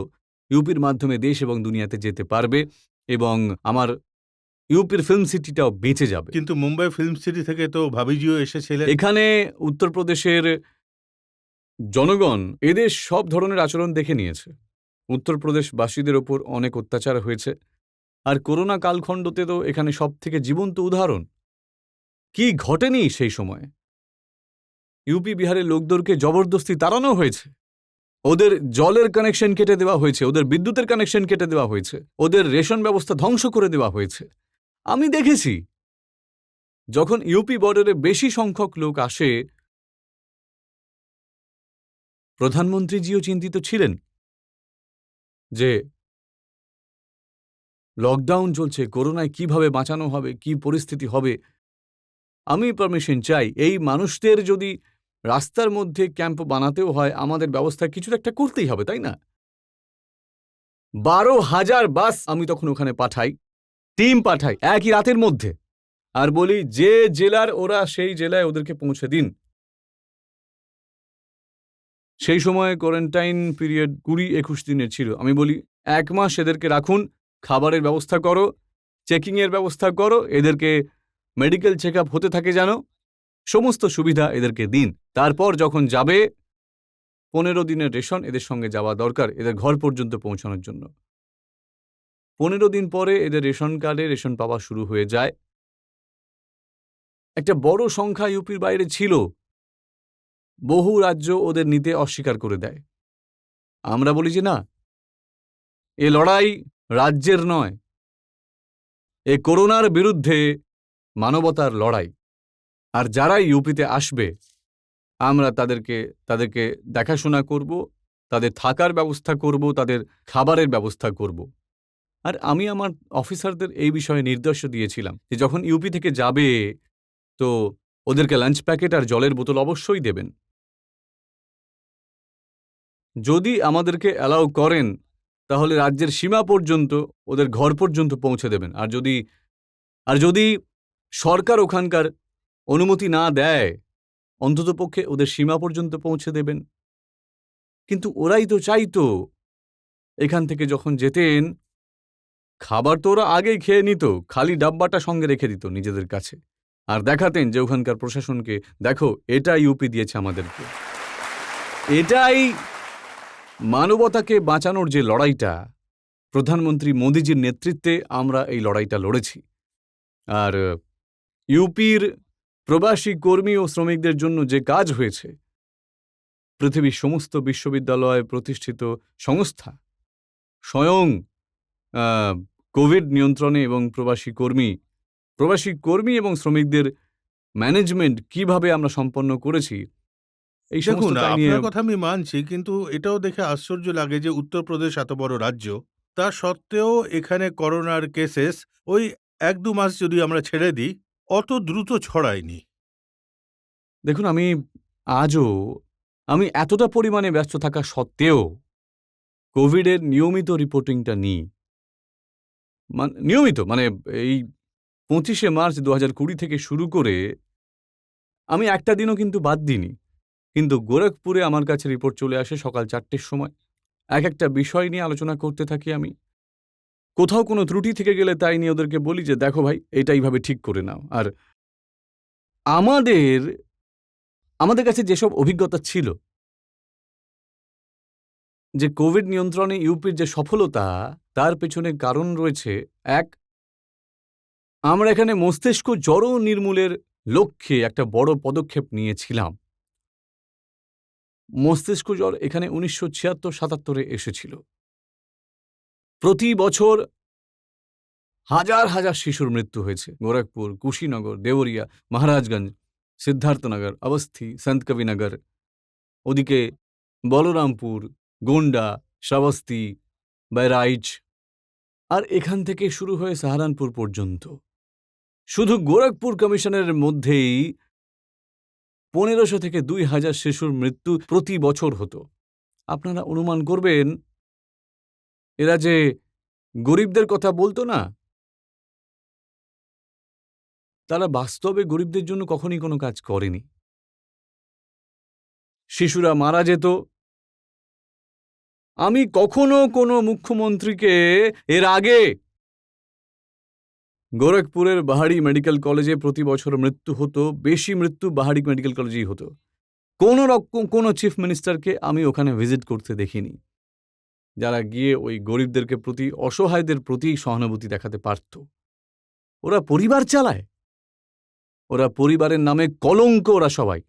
ইউপির মাধ্যমে দেশ এবং দুনিয়াতে যেতে পারবে এবং আমার ইউপির ফিল্ম সিটিটাও বেঁচে যাবে। কিন্তু মুম্বাই ফিল্ম সিটি থেকে তো ভাবিজিও এসেছিলেন। এখানে উত্তরপ্রদেশের জনগণ এদের সব ধরনের আচরণ দেখে নিয়েছে। উত্তরপ্রদেশবাসীদের ওপর অনেক অত্যাচার হয়েছে, আর করোনা কালখণ্ডতে তো এখানে সব থেকে জীবন্ত উদাহরণ। কি ঘটেনি সেই সময়? ইউপি বিহারের লোকদেরকে জবরদস্তি তাড়ানো হয়েছে, ওদের জলের কানেকশন কেটে দেওয়া হয়েছে, ওদের বিদ্যুতের কানেকশন কেটে দেওয়া হয়েছে, ওদের রেশন ব্যবস্থা ধ্বংস করে দেওয়া হয়েছে। আমি দেখেছি যখন ইউপি বর্ডারে বেশি সংখ্যক লোক আসে, প্রধানমন্ত্রীজিও চিন্তিত ছিলেন যে লকডাউন চলছে, করোনায় কিভাবে বাঁচানো হবে, কি পরিস্থিতি হবে। আমি পারমিশন চাই, এই মানুষদের যদি রাস্তার মধ্যে ক্যাম্প বানাতেও হয়, আমাদের ব্যবস্থা কিছু একটা করতেই হবে, তাই না? ১২,০০০ বাস আমি তখন ওখানে পাঠাই, টিম পাঠাই একই রাতের মধ্যে, আর বলি যে জেলার ওরা সেই জেলায় ওদেরকে পৌঁছে দিন। সেই সময় কোয়ারেন্টাইন পিরিয়ড ২০-২১ দিনের ছিল। আমি বলি ১ মাস এদেরকে রাখুন, খাবারের ব্যবস্থা করো, চেকিংয়ের ব্যবস্থা করো, এদেরকে মেডিকেল চেক আপ হতে থাকে যেন, সমস্ত সুবিধা এদেরকে দিন। তারপর যখন যাবে ১৫ দিনের রেশন এদের সঙ্গে যাওয়া দরকার এদের ঘর পর্যন্ত পৌঁছানোর জন্য। ১৫ দিন পরে এদের রেশন কার্ডে রেশন পাওয়া শুরু হয়ে যায়। একটা বড় সংখ্যা ইউপির বাইরে ছিল, বহু রাজ্য ওদের নিতে অস্বীকার করে দেয়। আমরা বলি যে না, এ লড়াই রাজ্যের নয়, এ করোনার বিরুদ্ধে মানবতার লড়াই। আর যারাই ইউপিতে আসবে আমরা তাদেরকে দেখাশোনা করব, তাদের থাকার ব্যবস্থা করব, তাদের খাবারের ব্যবস্থা করব। আর আমি আমার অফিসারদের এই বিষয়ে নির্দেশও দিয়েছিলাম যে যখন ইউপি থেকে যাবে তো ওদেরকে লাঞ্চ প্যাকেট আর জলের বোতল অবশ্যই দেবেন। যদি আমাদেরকে অ্যালাউ করেন তাহলে রাজ্যের সীমা পর্যন্ত ওদের ঘর পর্যন্ত পৌঁছে দেবেন। আর যদি সরকার ওখানকার অনুমতি না দেয়, অন্ততপক্ষে ওদের সীমা পর্যন্ত পৌঁছে দেবেন। কিন্তু ওরাই তো চাইতো, এখান থেকে যখন যেতেন খাবার তো ওরা আগেই খেয়ে নিত, খালি ডাব্বাটা সঙ্গে রেখে দিত নিজেদের কাছে, আর দেখাতেন যে ওখানকার প্রশাসনকে, দেখো এটা ইউপি দিয়েছে আমাদেরকে। এটাই মানবতাকে বাঁচানোর যে লড়াইটা, প্রধানমন্ত্রী মোদিজির নেতৃত্বে আমরা এই লড়াইটা লড়েছি। আর ইউপির প্রবাসী কর্মী ও শ্রমিকদের জন্য যে কাজ হয়েছে, পৃথিবীর সমস্ত বিশ্ববিদ্যালয়, প্রতিষ্ঠিত সংস্থা স্বয়ং কোভিড নিয়ন্ত্রণে এবং প্রবাসী কর্মী এবং শ্রমিকদের ম্যানেজমেন্ট কিভাবে আমরা সম্পন্ন করেছি, এই দেখুন, সমস্তটাই নিয়ে। আপনার কথা আমি মানছি, কিন্তু এটাও দেখে আশ্চর্য লাগে যে উত্তরপ্রদেশ এত বড় রাজ্য, তা সত্ত্বেও এখানে করোনার কেসেস ওই ১-২ মাস যদি আমরা ছেড়ে দিই, অত দ্রুত ছড়ায়নি। দেখুন, আমি এতটা পরিমাণে ব্যস্ত থাকা সত্ত্বেও কোভিডের নিয়মিত রিপোর্টিংটা নিই। নিয়মিত মানে এই ২৫শে মার্চ ২০২০ থেকে শুরু করে আমি একটা দিনও কিন্তু বাদ দিইনি। কিন্তু গোরখপুরে আমার কাছে রিপোর্ট চলে আসে সকাল ৪টের সময়। একটা বিষয় নিয়ে আলোচনা করতে থাকি আমি। কোথাও কোনো ত্রুটি থেকে গেলে তাই নিয়ে ওদেরকে বলি যে দেখো ভাই, এটা এইভাবে ঠিক করে নাও। আর আমাদের কাছে যেসব অভিজ্ঞতা ছিল যে কোভিড নিয়ন্ত্রণে ইউপির যে সফলতা, তার পেছনে কারণ রয়েছে। এক, আমরা এখানে মস্তিষ্ক জ্বর নির্মূলের লক্ষ্যে একটা বড় পদক্ষেপ নিয়েছিলাম। মস্তিষ্ক জ্বর এখানে ১৯৭৬-৭৭ এসেছিল। প্রতি বছর হাজার হাজার শিশুর মৃত্যু হয়েছে। গোরখপুর, কুশীনগর, দেওরিয়া, মহারাজগঞ্জ, সিদ্ধার্থনগর, অবস্থি, সন্তকবিনগর, ওদিকে বলরামপুর, গোন্ডা, শ্রাবস্তি, বহরাইচ, আর এখান থেকে শুরু হয়ে সাহারানপুর পর্যন্ত। শুধু গোরখপুর কমিশনের মধ্যেই ১৫০০ থেকে ২,০০০ শিশুর মৃত্যু প্রতি বছর হতো। আপনারা অনুমান করবেন এরা যে গরিবদের কথা বলতো না, তারা বাস্তবে গরিবদের জন্য কখনই কোনো কাজ করেনি। শিশুরা মারা যেত। আমি কখনো কোনো মুখ্যমন্ত্রীকে এর আগে গোরখপুরের বাহারি মেডিকেল কলেজে প্রতি বছর মৃত্যু হতো, বেশি মৃত্যু বাহারি মেডিকেল কলেজেই হতো, কোনো রকম কোনো চিফ মিনিস্টারকে আমি ওখানে ভিজিট করতে দেখিনি, যারা গিয়ে ওই গরিবদেরকে প্রতি, অসহায়দের প্রতি সহানুভূতি দেখাতে পারত। ওরা পরিবার চালায়, ওরা পরিবারের নামে কলঙ্ক। ওরা সবাই,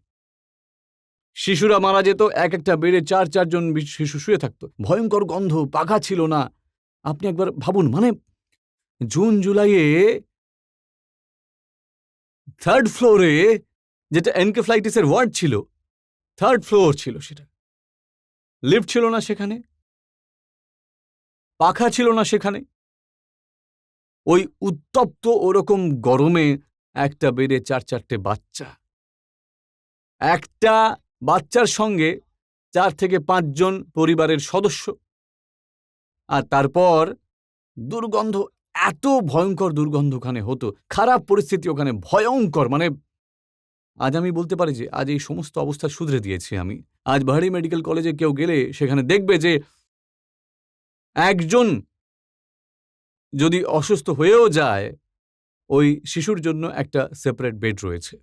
শিশুরা মারা যেত, এক একটা বেডে 4-4 জন শিশু শুয়ে থাকতো, ভয়ঙ্কর গন্ধ, পাখা ছিল না। আপনি একবার ভাবুন, মানে জুন জুলাইয়ে 3rd ফ্লোরে, যেটা এনকেফ্লাইটিসের ওয়ার্ড ছিল, 3rd ফ্লোর ছিল, সেটা লিফট ছিল না সেখানে, পাখা ছিল না সেখানে। ওই উত্তপ্ত ওরকম গরমে একটা বেডে 4-4টে বাচ্চা, একটা বাচ্চার সঙ্গে 4 থেকে 5 জন পরিবারের সদস্য, আর তারপর দুর্গন্ধ, এত ভয়ঙ্কর দুর্গন্ধ ওখানে হতো, খারাপ পরিস্থিতি ওখানে, ভয়ঙ্কর। মানে আজ আমি বলতে পারি যে আজ এই সমস্ত অবস্থা শুধরে দিয়েছি আমি। আজ বাহারি মেডিকেল কলেজে কেউ গেলে সেখানে দেখবে যে একজন যদি অসুস্থ হয়েও যায়, ওই শিশুর জন্য একটা সেপারেট বেড রয়েছে,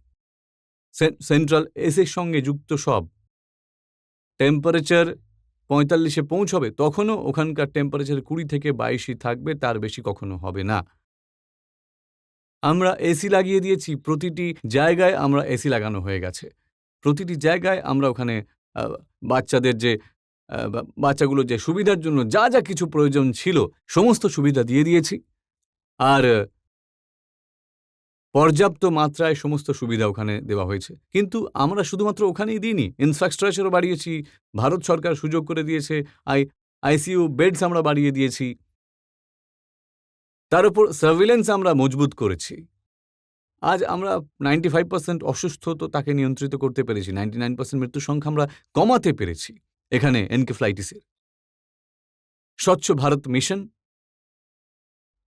সেন্ট্রাল এসির সঙ্গে যুক্ত সব। টেম্পারেচার 45-এ পৌঁছবে, তখনও ওখানকার টেম্পারেচার 20 থেকে 22 থাকবে, তার বেশি কখনো হবে না। আমরা এসি লাগিয়ে দিয়েছি, প্রতিটি জায়গায় আমরা এসি লাগানো হয়ে গেছে, প্রতিটি জায়গায় আমরা ওখানে বাচ্চাদের যে বাচ্চাগুলোর যে সুবিধার জন্য যা যা কিছু প্রয়োজন ছিল সমস্ত সুবিধা দিয়ে দিয়েছি, আর পর্যাপ্ত মাত্রায় সমস্ত সুবিধা ওখানে দেওয়া হয়েছে। কিন্তু আমরা শুধুমাত্র ওখানেই দিইনি, ইনফ্রাস্ট্রাকচারও বাড়িয়েছি, ভারত সরকার সুযোগ করে দিয়েছে, আইসিইউ বেডস আমরা বাড়িয়ে দিয়েছি, তার উপর সার্ভিলেন্স আমরা মজবুত করেছি। আজ আমরা 95% অসুস্থ তো তাকে নিয়ন্ত্রিত করতে পেরেছি, 99% মৃত্যুর সংখ্যা আমরা কমাতে পেরেছি এখানে এনকেফ্লাইটিসের। স্বচ্ছ ভারত মিশন,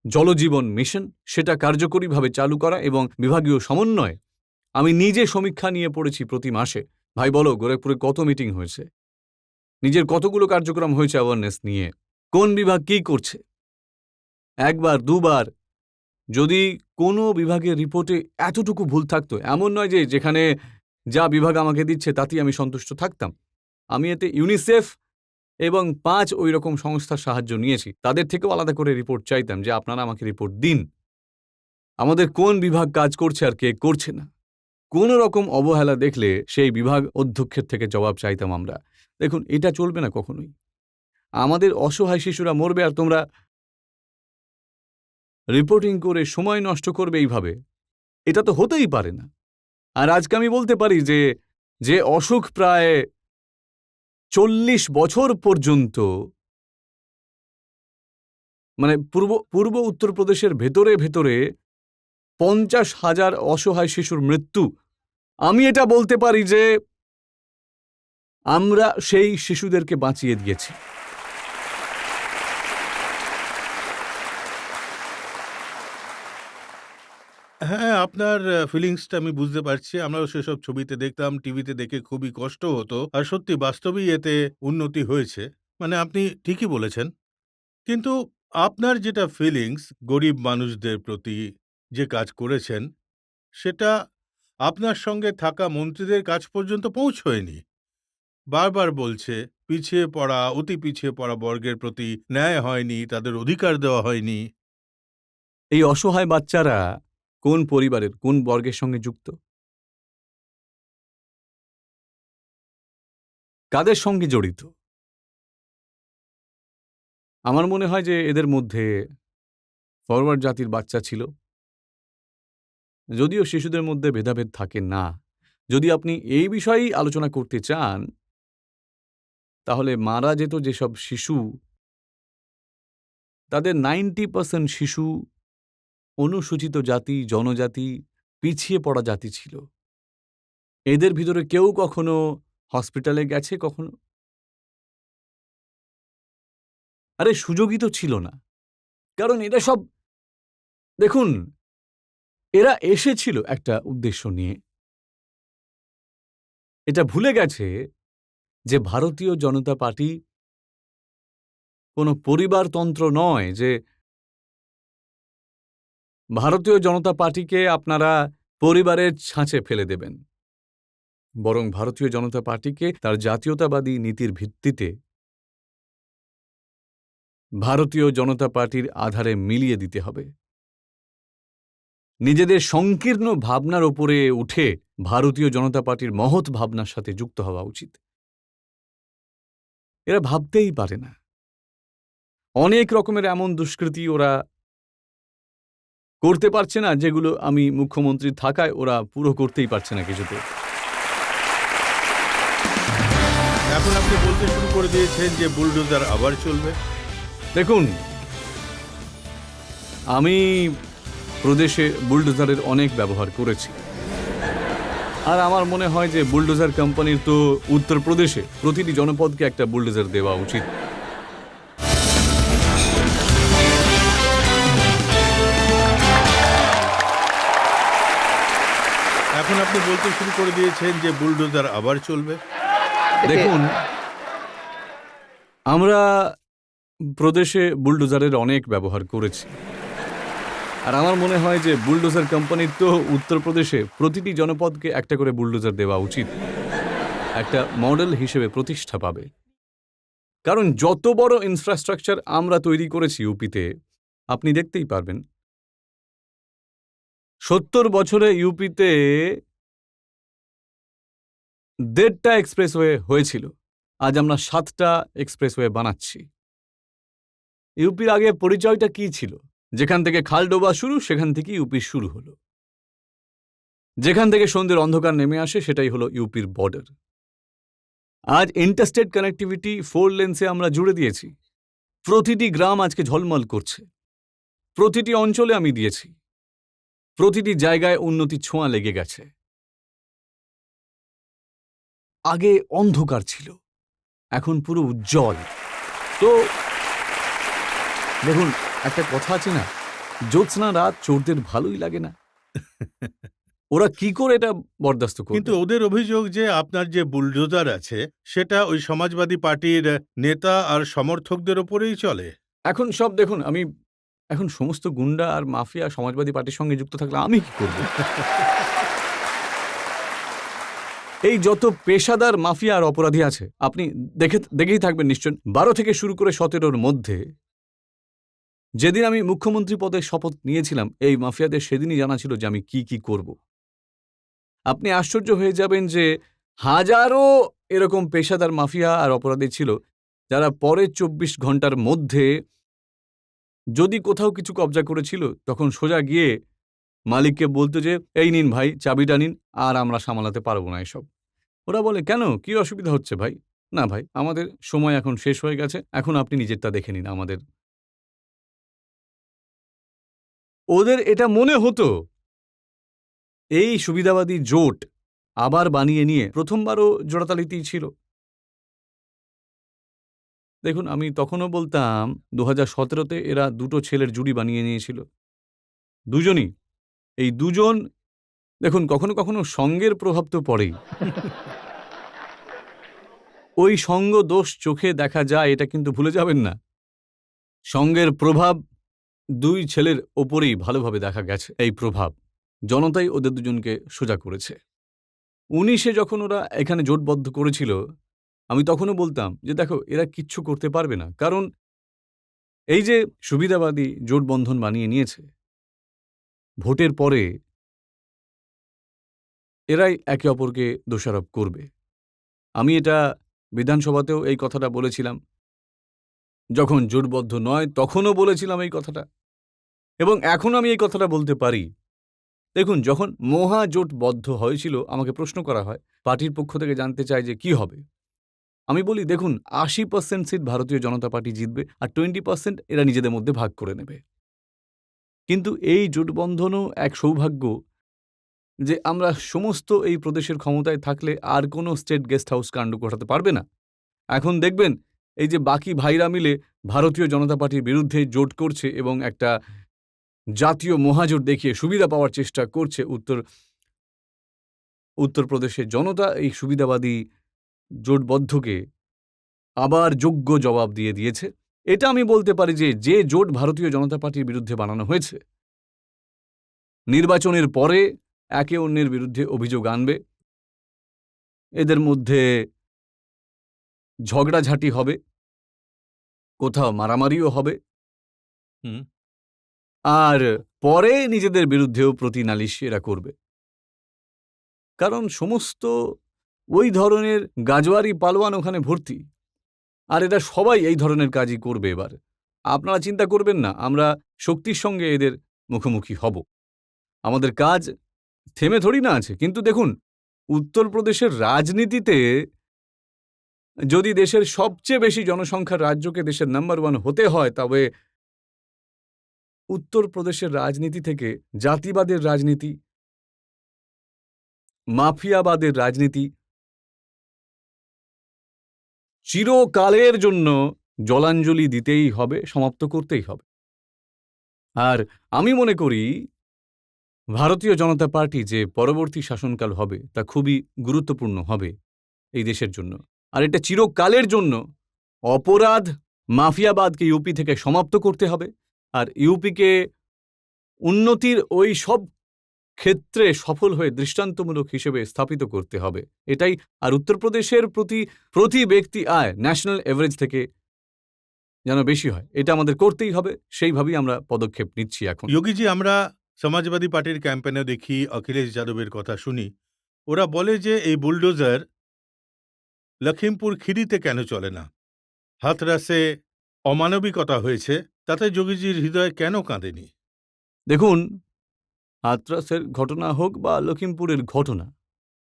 জলজীবন মিশন, সেটা কার্যকরীভাবে চালু করা এবং বিভাগীয় সমন্বয়। আমি নিজে সমীক্ষা নিয়ে পড়েছি প্রতি মাসে। ভাই বলো, গোরখপুরে কত মিটিং হয়েছে, নিজের কতগুলো কার্যক্রম হয়েছে অ্যাওয়ারনেস নিয়ে, কোন বিভাগ কী করছে। একবার দুবার যদি কোনো বিভাগের রিপোর্টে এতটুকু ভুল থাকতো, এমন নয় যে যেখানে যা বিভাগ আমাকে দিচ্ছে তাতেই আমি সন্তুষ্ট থাকতাম। আমি এতে ইউনিসেফ এবং 5 ওই রকম সংস্থার সাহায্য নিয়েছি, তাদের থেকেও আলাদা করে রিপোর্ট চাইতাম যে আপনারা আমাকে রিপোর্ট দিন, আমাদের কোন বিভাগ কাজ করছে আর কে করছে না। কোনো রকম অবহেলা দেখলে সেই বিভাগ অধ্যক্ষের থেকে জবাব চাইতাম আমরা। দেখুন, এটা চলবে না কখনোই। আমাদের অসহায় শিশুরা মরবে আর তোমরা রিপোর্টিং করে সময় নষ্ট করবে এইভাবে, এটা তো হতেই পারে না। আর আজকে আমি বলতে পারি যে যে অসুখ প্রায় 40 বছর পর্যন্ত, মানে পূর্ব উত্তরপ্রদেশের ভেতরে ভেতরে 50,000 অসহায় শিশুর মৃত্যু, আমি এটা বলতে পারি যে আমরা সেই শিশুদেরকে বাঁচিয়ে দিয়েছি। হ্যাঁ, আপনার ফিলিংসটা আমি বুঝতে পারছি। আমরাও সেসব ছবিতে দেখতাম, টিভিতে দেখে খুবই কষ্ট হতো। আর সত্যি বাস্তবেই এতে উন্নতি হয়েছে। মানে আপনি ঠিকই বলেছেন। কিন্তু আপনার যেটা ফিলিংস গরিব মানুষদের প্রতি যে কাজ করেছেন, সেটা আপনার সঙ্গে থাকা মন্ত্রীদের কাছ পর্যন্ত পৌঁছয়নি। বারবার বলছে, পিছিয়ে পড়া, অতি পিছিয়ে পড়া বর্গের প্রতি ন্যায় হয়নি, তাদের অধিকার দেওয়া হয়নি। এই অসহায় বাচ্চারা কোন পরিবারের, কোন বর্গের সঙ্গে যুক্ত, কাদের সঙ্গে জড়িত? আমার মনে হয় যে এদের মধ্যে ফরওয়ার্ড জাতির বাচ্চা ছিল। যদিও শিশুদের মধ্যে ভেদাভেদ থাকে না, যদি আপনি এই বিষয়েই আলোচনা করতে চান, তাহলে মারা যেত যেসব শিশু, তাদের 90% শিশু অনুসূচিত জাতি, জনজাতি, পিছিয়ে পড়া জাতি ছিল। এদের ভিতরে কেউ কখনো হসপিটালে গেছে, কখনো সুযোগই তো ছিল না। কারণ এটা সব দেখুন, এরা এসেছিল একটা উদ্দেশ্য নিয়ে। এটা ভুলে গেছে যে ভারতীয় জনতা পার্টি কোনো পরিবারতন্ত্র নয়, যে ভারতীয় জনতা পার্টিকে আপনারা পরিবারের ছাঁচে ফেলে দেবেন। বরং ভারতীয় জনতা পার্টিকে তার জাতীয়তাবাদী নীতির ভিত্তিতে ভারতীয় জনতা পার্টির আধারে মিলিয়ে দিতে হবে। নিজেদের সংকীর্ণ ভাবনার ওপরে উঠে ভারতীয় জনতা পার্টির মহৎ ভাবনার সাথে যুক্ত হওয়া উচিত। এরা ভাবতেই পারে না। অনেক রকমের এমন দুষ্কৃতি ওরা করতে পারছে না, যেগুলো আমি মুখ্যমন্ত্রী থাকায় ওরা পুরো করতেই পারছে না কিছুতে। এখন আপনি বলতে শুরু করে দিয়েছেন যে বুলডোজার আবার চলবে। দেখুন, আমি প্রদেশে বুলডোজারের অনেক ব্যবহার করেছি, আর আমার মনে হয় যে বুলডোজার কোম্পানির তো উত্তরপ্রদেশে প্রতিটি জনপদকে একটা বুলডোজার দেওয়া উচিত। এখন আপনি বলতে শুরু করে দিয়েছেন যে বুলডোজার আবার চলবে। দেখুন, আমরা প্রদেশে বুলডোজারের অনেক ব্যবহার করেছি, আর আমার মনে হয় যে বুলডোজার কোম্পানির তো উত্তরপ্রদেশে প্রতিটি জনপদকে একটা করে বুলডোজার দেওয়া উচিত। একটা মডেল হিসেবে প্রতিষ্ঠা পাবে। কারণ যত বড় ইনফ্রাস্ট্রাকচার আমরা তৈরি করেছি ইউপিতে, আপনি দেখতেই পারবেন। ৭০ বছরে ইউপিতে ১.৫টা এক্সপ্রেসওয়ে হয়েছিল, আজ আমরা ৭টা এক্সপ্রেসওয়ে বানাচ্ছি। ইউপির আগে পরিচয়টা কি ছিল? যেখান থেকে খালডোবা শুরু, সেখান থেকে ইউপি শুরু হলো। যেখান থেকে সন্ধ্যের অন্ধকার নেমে আসে, সেটাই হলো ইউপির বর্ডার। আজ ইন্টারস্টেট কানেক্টিভিটি 4 লেন্সে আমরা জুড়ে দিয়েছি। প্রতিটি গ্রাম আজকে ঝলমল করছে। প্রতিটি অঞ্চলে আমি দিয়েছি। প্রতিটি জায়গায় উন্নতির ছোঁয়া লেগে গেছে। আগে অন্ধকার ছিল, এখন পুরো উজ্জ্বল। তো দেখুন, একটা কথা আছে না, জ্যোৎস্না রাত চোরদের ভালোই লাগে না। ওরা কি করে এটা বরদাস্ত কিন্তু করবে? ওদের অভিযোগ যে আপনার যে বুলডোজার আছে সেটা ওই সমাজবাদী পার্টির নেতা আর সমর্থকদের ওপরেই চলে। এখন সব দেখুন, আমি এখন সমস্ত গুন্ডা আর মাফিয়া সমাজবাদী পার্টির সঙ্গে যুক্ত থাকলে আমি কি করব? এই যত পেশাদার মাফিয়া আর অপরাধী আছে, আপনি দেখেই থাকবেন নিশ্চয়। ১২ থেকে শুরু করে ১৭র মধ্যে, যেদিন আমি মুখ্যমন্ত্রী পদে শপথ নিয়েছিলাম, এই মাফিয়াদের সেদিনই জানা ছিল যে আমি কি করব। আপনি আশ্চর্য হয়ে যাবেন যে হাজারো এরকম পেশাদার মাফিয়া আর অপরাধী ছিল, যারা পরের ২৪ ঘন্টার মধ্যে যদি কোথাও কিছু কবজা করেছিল, তখন সোজা গিয়ে মালিককে বলতো যে, এই নিন ভাই, চাবিটা নিন, আর আমরা সামলাতে পারবো না এসব। ওরা বলে, কেন, কি অসুবিধা হচ্ছে ভাই? না ভাই, আমাদের সময় এখন শেষ হয়ে গেছে, এখন আপনি নিজেরটা দেখে নিন আমাদের। ওদের এটা মনে হতো এই সুবিধাবাদী জোট আবার বানিয়ে নিয়ে প্রথমবারও জোড়াতালিতেই ছিল। দেখুন, আমি তখনও বলতাম ২০১৭তে এরা দুটো ছেলের জুড়ি বানিয়ে নিয়েছিল, দুজনই। এই দুজন, দেখুন, কখনো কখনো সঙ্গের প্রভাব তো পড়েই। ওই সঙ্গ দোষ চোখে দেখা যায়, এটা কিন্তু ভুলে যাবেন না। সঙ্গের প্রভাব দুই ছেলের ওপরেই ভালোভাবে দেখা গেছে। এই প্রভাব জনতাই ওদের দুজনকে সোজা করেছে। ১৯-এ যখন ওরা এখানে জোটবদ্ধ করেছিল, আমি তখনও বলতাম যে দেখো, এরা কিচ্ছু করতে পারবে না। কারণ এই যে সুবিধাবাদী জোটবন্ধন বানিয়ে নিয়েছে, ভোটের পরে এরাই একে অপরকে দোষারোপ করবে। আমি এটা বিধানসভাতেও এই কথাটা বলেছিলাম, যখন জোটবদ্ধ নয় তখনও বলেছিলাম এই কথাটা, এবং এখন আমি এই কথাটা বলতে পারি। দেখুন, যখন মহাজোটবদ্ধ হয়েছিল, আমাকে প্রশ্ন করা হয়, পার্টির পক্ষ থেকে জানতে চায় যে কি হবে। আমি বলি, দেখুন, ৮০% সিট ভারতীয় জনতা পার্টি জিতবে, আর 20% এরা নিজেদের মধ্যে ভাগ করে নেবে। কিন্তু এই জোটবন্ধনও এক সৌভাগ্য যে আমরা সমস্ত এই প্রদেশের ক্ষমতায় থাকলে আর কোনো স্টেট গেস্ট হাউস কাণ্ড ঘটাতে পারবে না। এখন দেখবেন এই যে বাকি ভাইরা মিলে ভারতীয় জনতা পার্টির বিরুদ্ধে জোট করছে এবং একটা জাতীয় মহাজোট দেখিয়ে সুবিধা পাওয়ার চেষ্টা করছে, উত্তরপ্রদেশের জনতা এই সুবিধাবাদী জোটবদ্ধকে আবার যোগ্য জবাব দিয়ে দিয়েছে। এটা আমি বলতে পারি যে জোট ভারতীয় জনতা পার্টির বিরুদ্ধে বানানো হয়েছে, নির্বাচনের পরে একে অন্যের বিরুদ্ধে অভিযোগ আনবে, এদের মধ্যে ঝগড়াঝাটি হবে, কোথাও মারামারিও হবে, হুম। আর পরে নিজেদের বিরুদ্ধেও প্রতিনালিশ এরা করবে। কারণ সমস্ত ওই ধরনের গাজোয়ারি পালোয়ান ওখানে ভর্তি, আর এরা সবাই এই ধরনের কাজই করবে। এবার আপনারা চিন্তা করবেন না, আমরা শক্তির সঙ্গে এদের মুখোমুখি হব। আমাদের কাজ থেমে থরি না আছে। কিন্তু দেখুন, উত্তরপ্রদেশের রাজনীতিতে যদি দেশের সবচেয়ে বেশি জনসংখ্যার রাজ্যকে দেশের নাম্বার 1 হতে হয়, তবে উত্তরপ্রদেশের রাজনীতি থেকে জাতিবাদের রাজনীতি, মাফিয়াবাদের রাজনীতি চিরকালের জন্য জলাঞ্জলি দিতেই হবে, সমাপ্ত করতেই হবে। আর আমি মনে করি ভারতীয় জনতা পার্টি যে পরবর্তী শাসনকাল হবে তা খুবই গুরুত্বপূর্ণ হবে এই দেশের জন্য। আর এটা চিরকালের জন্য অপরাধ মাফিয়াবাদকে ইউপি থেকে সমাপ্ত করতে হবে, আর ইউপিকে উন্নতির ওই সব ক্ষেত্রে সফল হয়ে দৃষ্টান্তমূলক হিসেবে স্থাপিত করতে হবে, এটাই। আর উত্তরপ্রদেশের প্রতি ব্যক্তি আয় ন্যাশনাল এভারেজ থেকে যেন বেশি হয়, এটা আমাদের করতেই হবে। সেইভাবেই আমরা পদক্ষেপ নিচ্ছি এখন। যোগীজি, আমরা সমাজবাদী পার্টির ক্যাম্পেনে দেখি, অখিলেশ যাদবের কথা শুনি, ওরা বলে যে এই বুলডোজার লখিমপুর খিরিতে কেন চলে না? হাথরাসে অমানবিকতা হয়েছে, তাতে যোগীজির হৃদয় কেন কাঁদেনি? দেখুন, হাথরাসের ঘটনা হোক বা লখিমপুরের ঘটনা,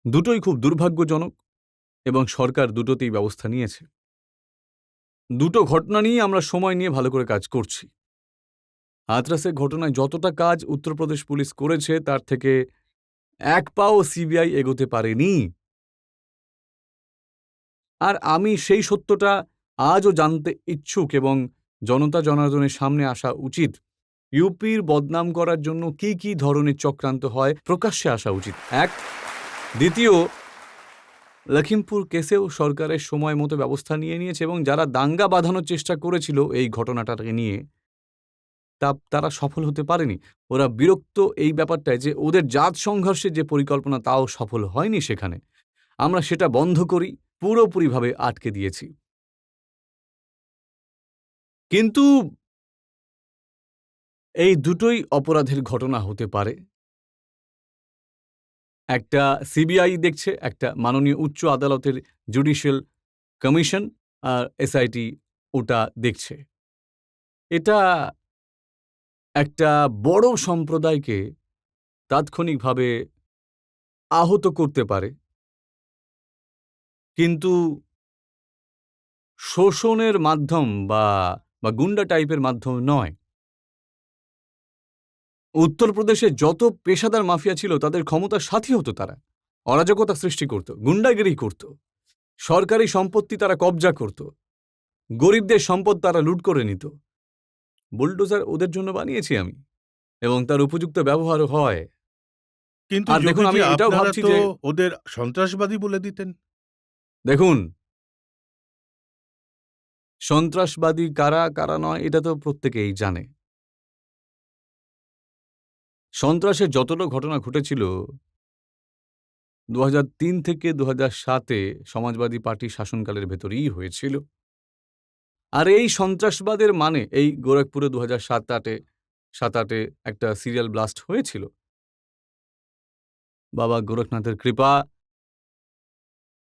দুটোই খুব দুর্ভাগ্যজনক এবং সরকার দুটোতেই ব্যবস্থা নিয়েছে। দুটো ঘটনা নিয়ে আমরা সময় নিয়ে ভালো করে কাজ করছি। হাথরাসের ঘটনায় যতটা কাজ উত্তরপ্রদেশ পুলিশ করেছে তার থেকে এক পাও সিবিআই এগোতে পারেনি। আর আমি সেই সত্যটা আজও জানতে ইচ্ছুক এবং জনতা জনার্দনের সামনে আসা উচিত। ইউপির বদনাম করার জন্য কি কি ধরনের চক্রান্ত হয় প্রকাশ্যে আসা উচিত, এক। দ্বিতীয়, লখিমপুর কেসেও সরকারের সময় মতো ব্যবস্থা নিয়েছে এবং যারা দাঙ্গা বাঁধানোর চেষ্টা করেছিল এই ঘটনাটাকে নিয়ে, তারা সফল হতে পারেনি। ওরা বিরক্ত এই ব্যাপারটায় যে ওদের জাত সংঘর্ষের যে পরিকল্পনা তাও সফল হয়নি সেখানে। আমরা সেটা বন্ধ করি, পুরোপুরিভাবে আটকে দিয়েছি। কিন্তু এই দুটোই অপরাধের ঘটনা হতে পারে। একটা সিবিআই দেখছে, একটা মাননীয় উচ্চ আদালতের জুডিশিয়াল কমিশন আর এসআইটি ওটা দেখছে। এটা একটা বড় সম্প্রদায়কে তাৎক্ষণিকভাবে আহত করতে পারে, কিন্তু শোষণের মাধ্যম বা গুন্ডা টাইপের মাধ্যম নয়। উত্তরপ্রদেশে যত পেশাদার মাফিয়া ছিল তাদের ক্ষমতার সাথী হতো, তারা অরাজকতা সৃষ্টি করত, গুন্ডাগিরি করত, সরকারি সম্পত্তি তারা কবজা করত, গরিবদের সম্পদ তারা লুট করে নিত। বুলডোজার ওদের জন্য বানিয়েছি আমি, এবং তার উপযুক্ত ব্যবহারও হয়। কিন্তু আর দেখুন, আমি যোগীজি, এটাও আপনারা ভাবছি তো যে ওদের সন্ত্রাসবাদী বলে দিতেন। দেখুন, সন্ত্রাসবাদী কারা কারা নয় এটা তো প্রত্যেকেই জানে। সন্ত্রাসের যতটা ঘটনা ঘটেছিল 2003 থেকে 2007-এ সমাজবাদী পার্টি শাসনকালের ভেতরেই হয়েছিল। আর এই সন্ত্রাসবাদের মানে এই গোরখপুরে 2007-8-এ একটা সিরিয়াল ব্লাস্ট হয়েছিল। বাবা গোরখনাথের কৃপা,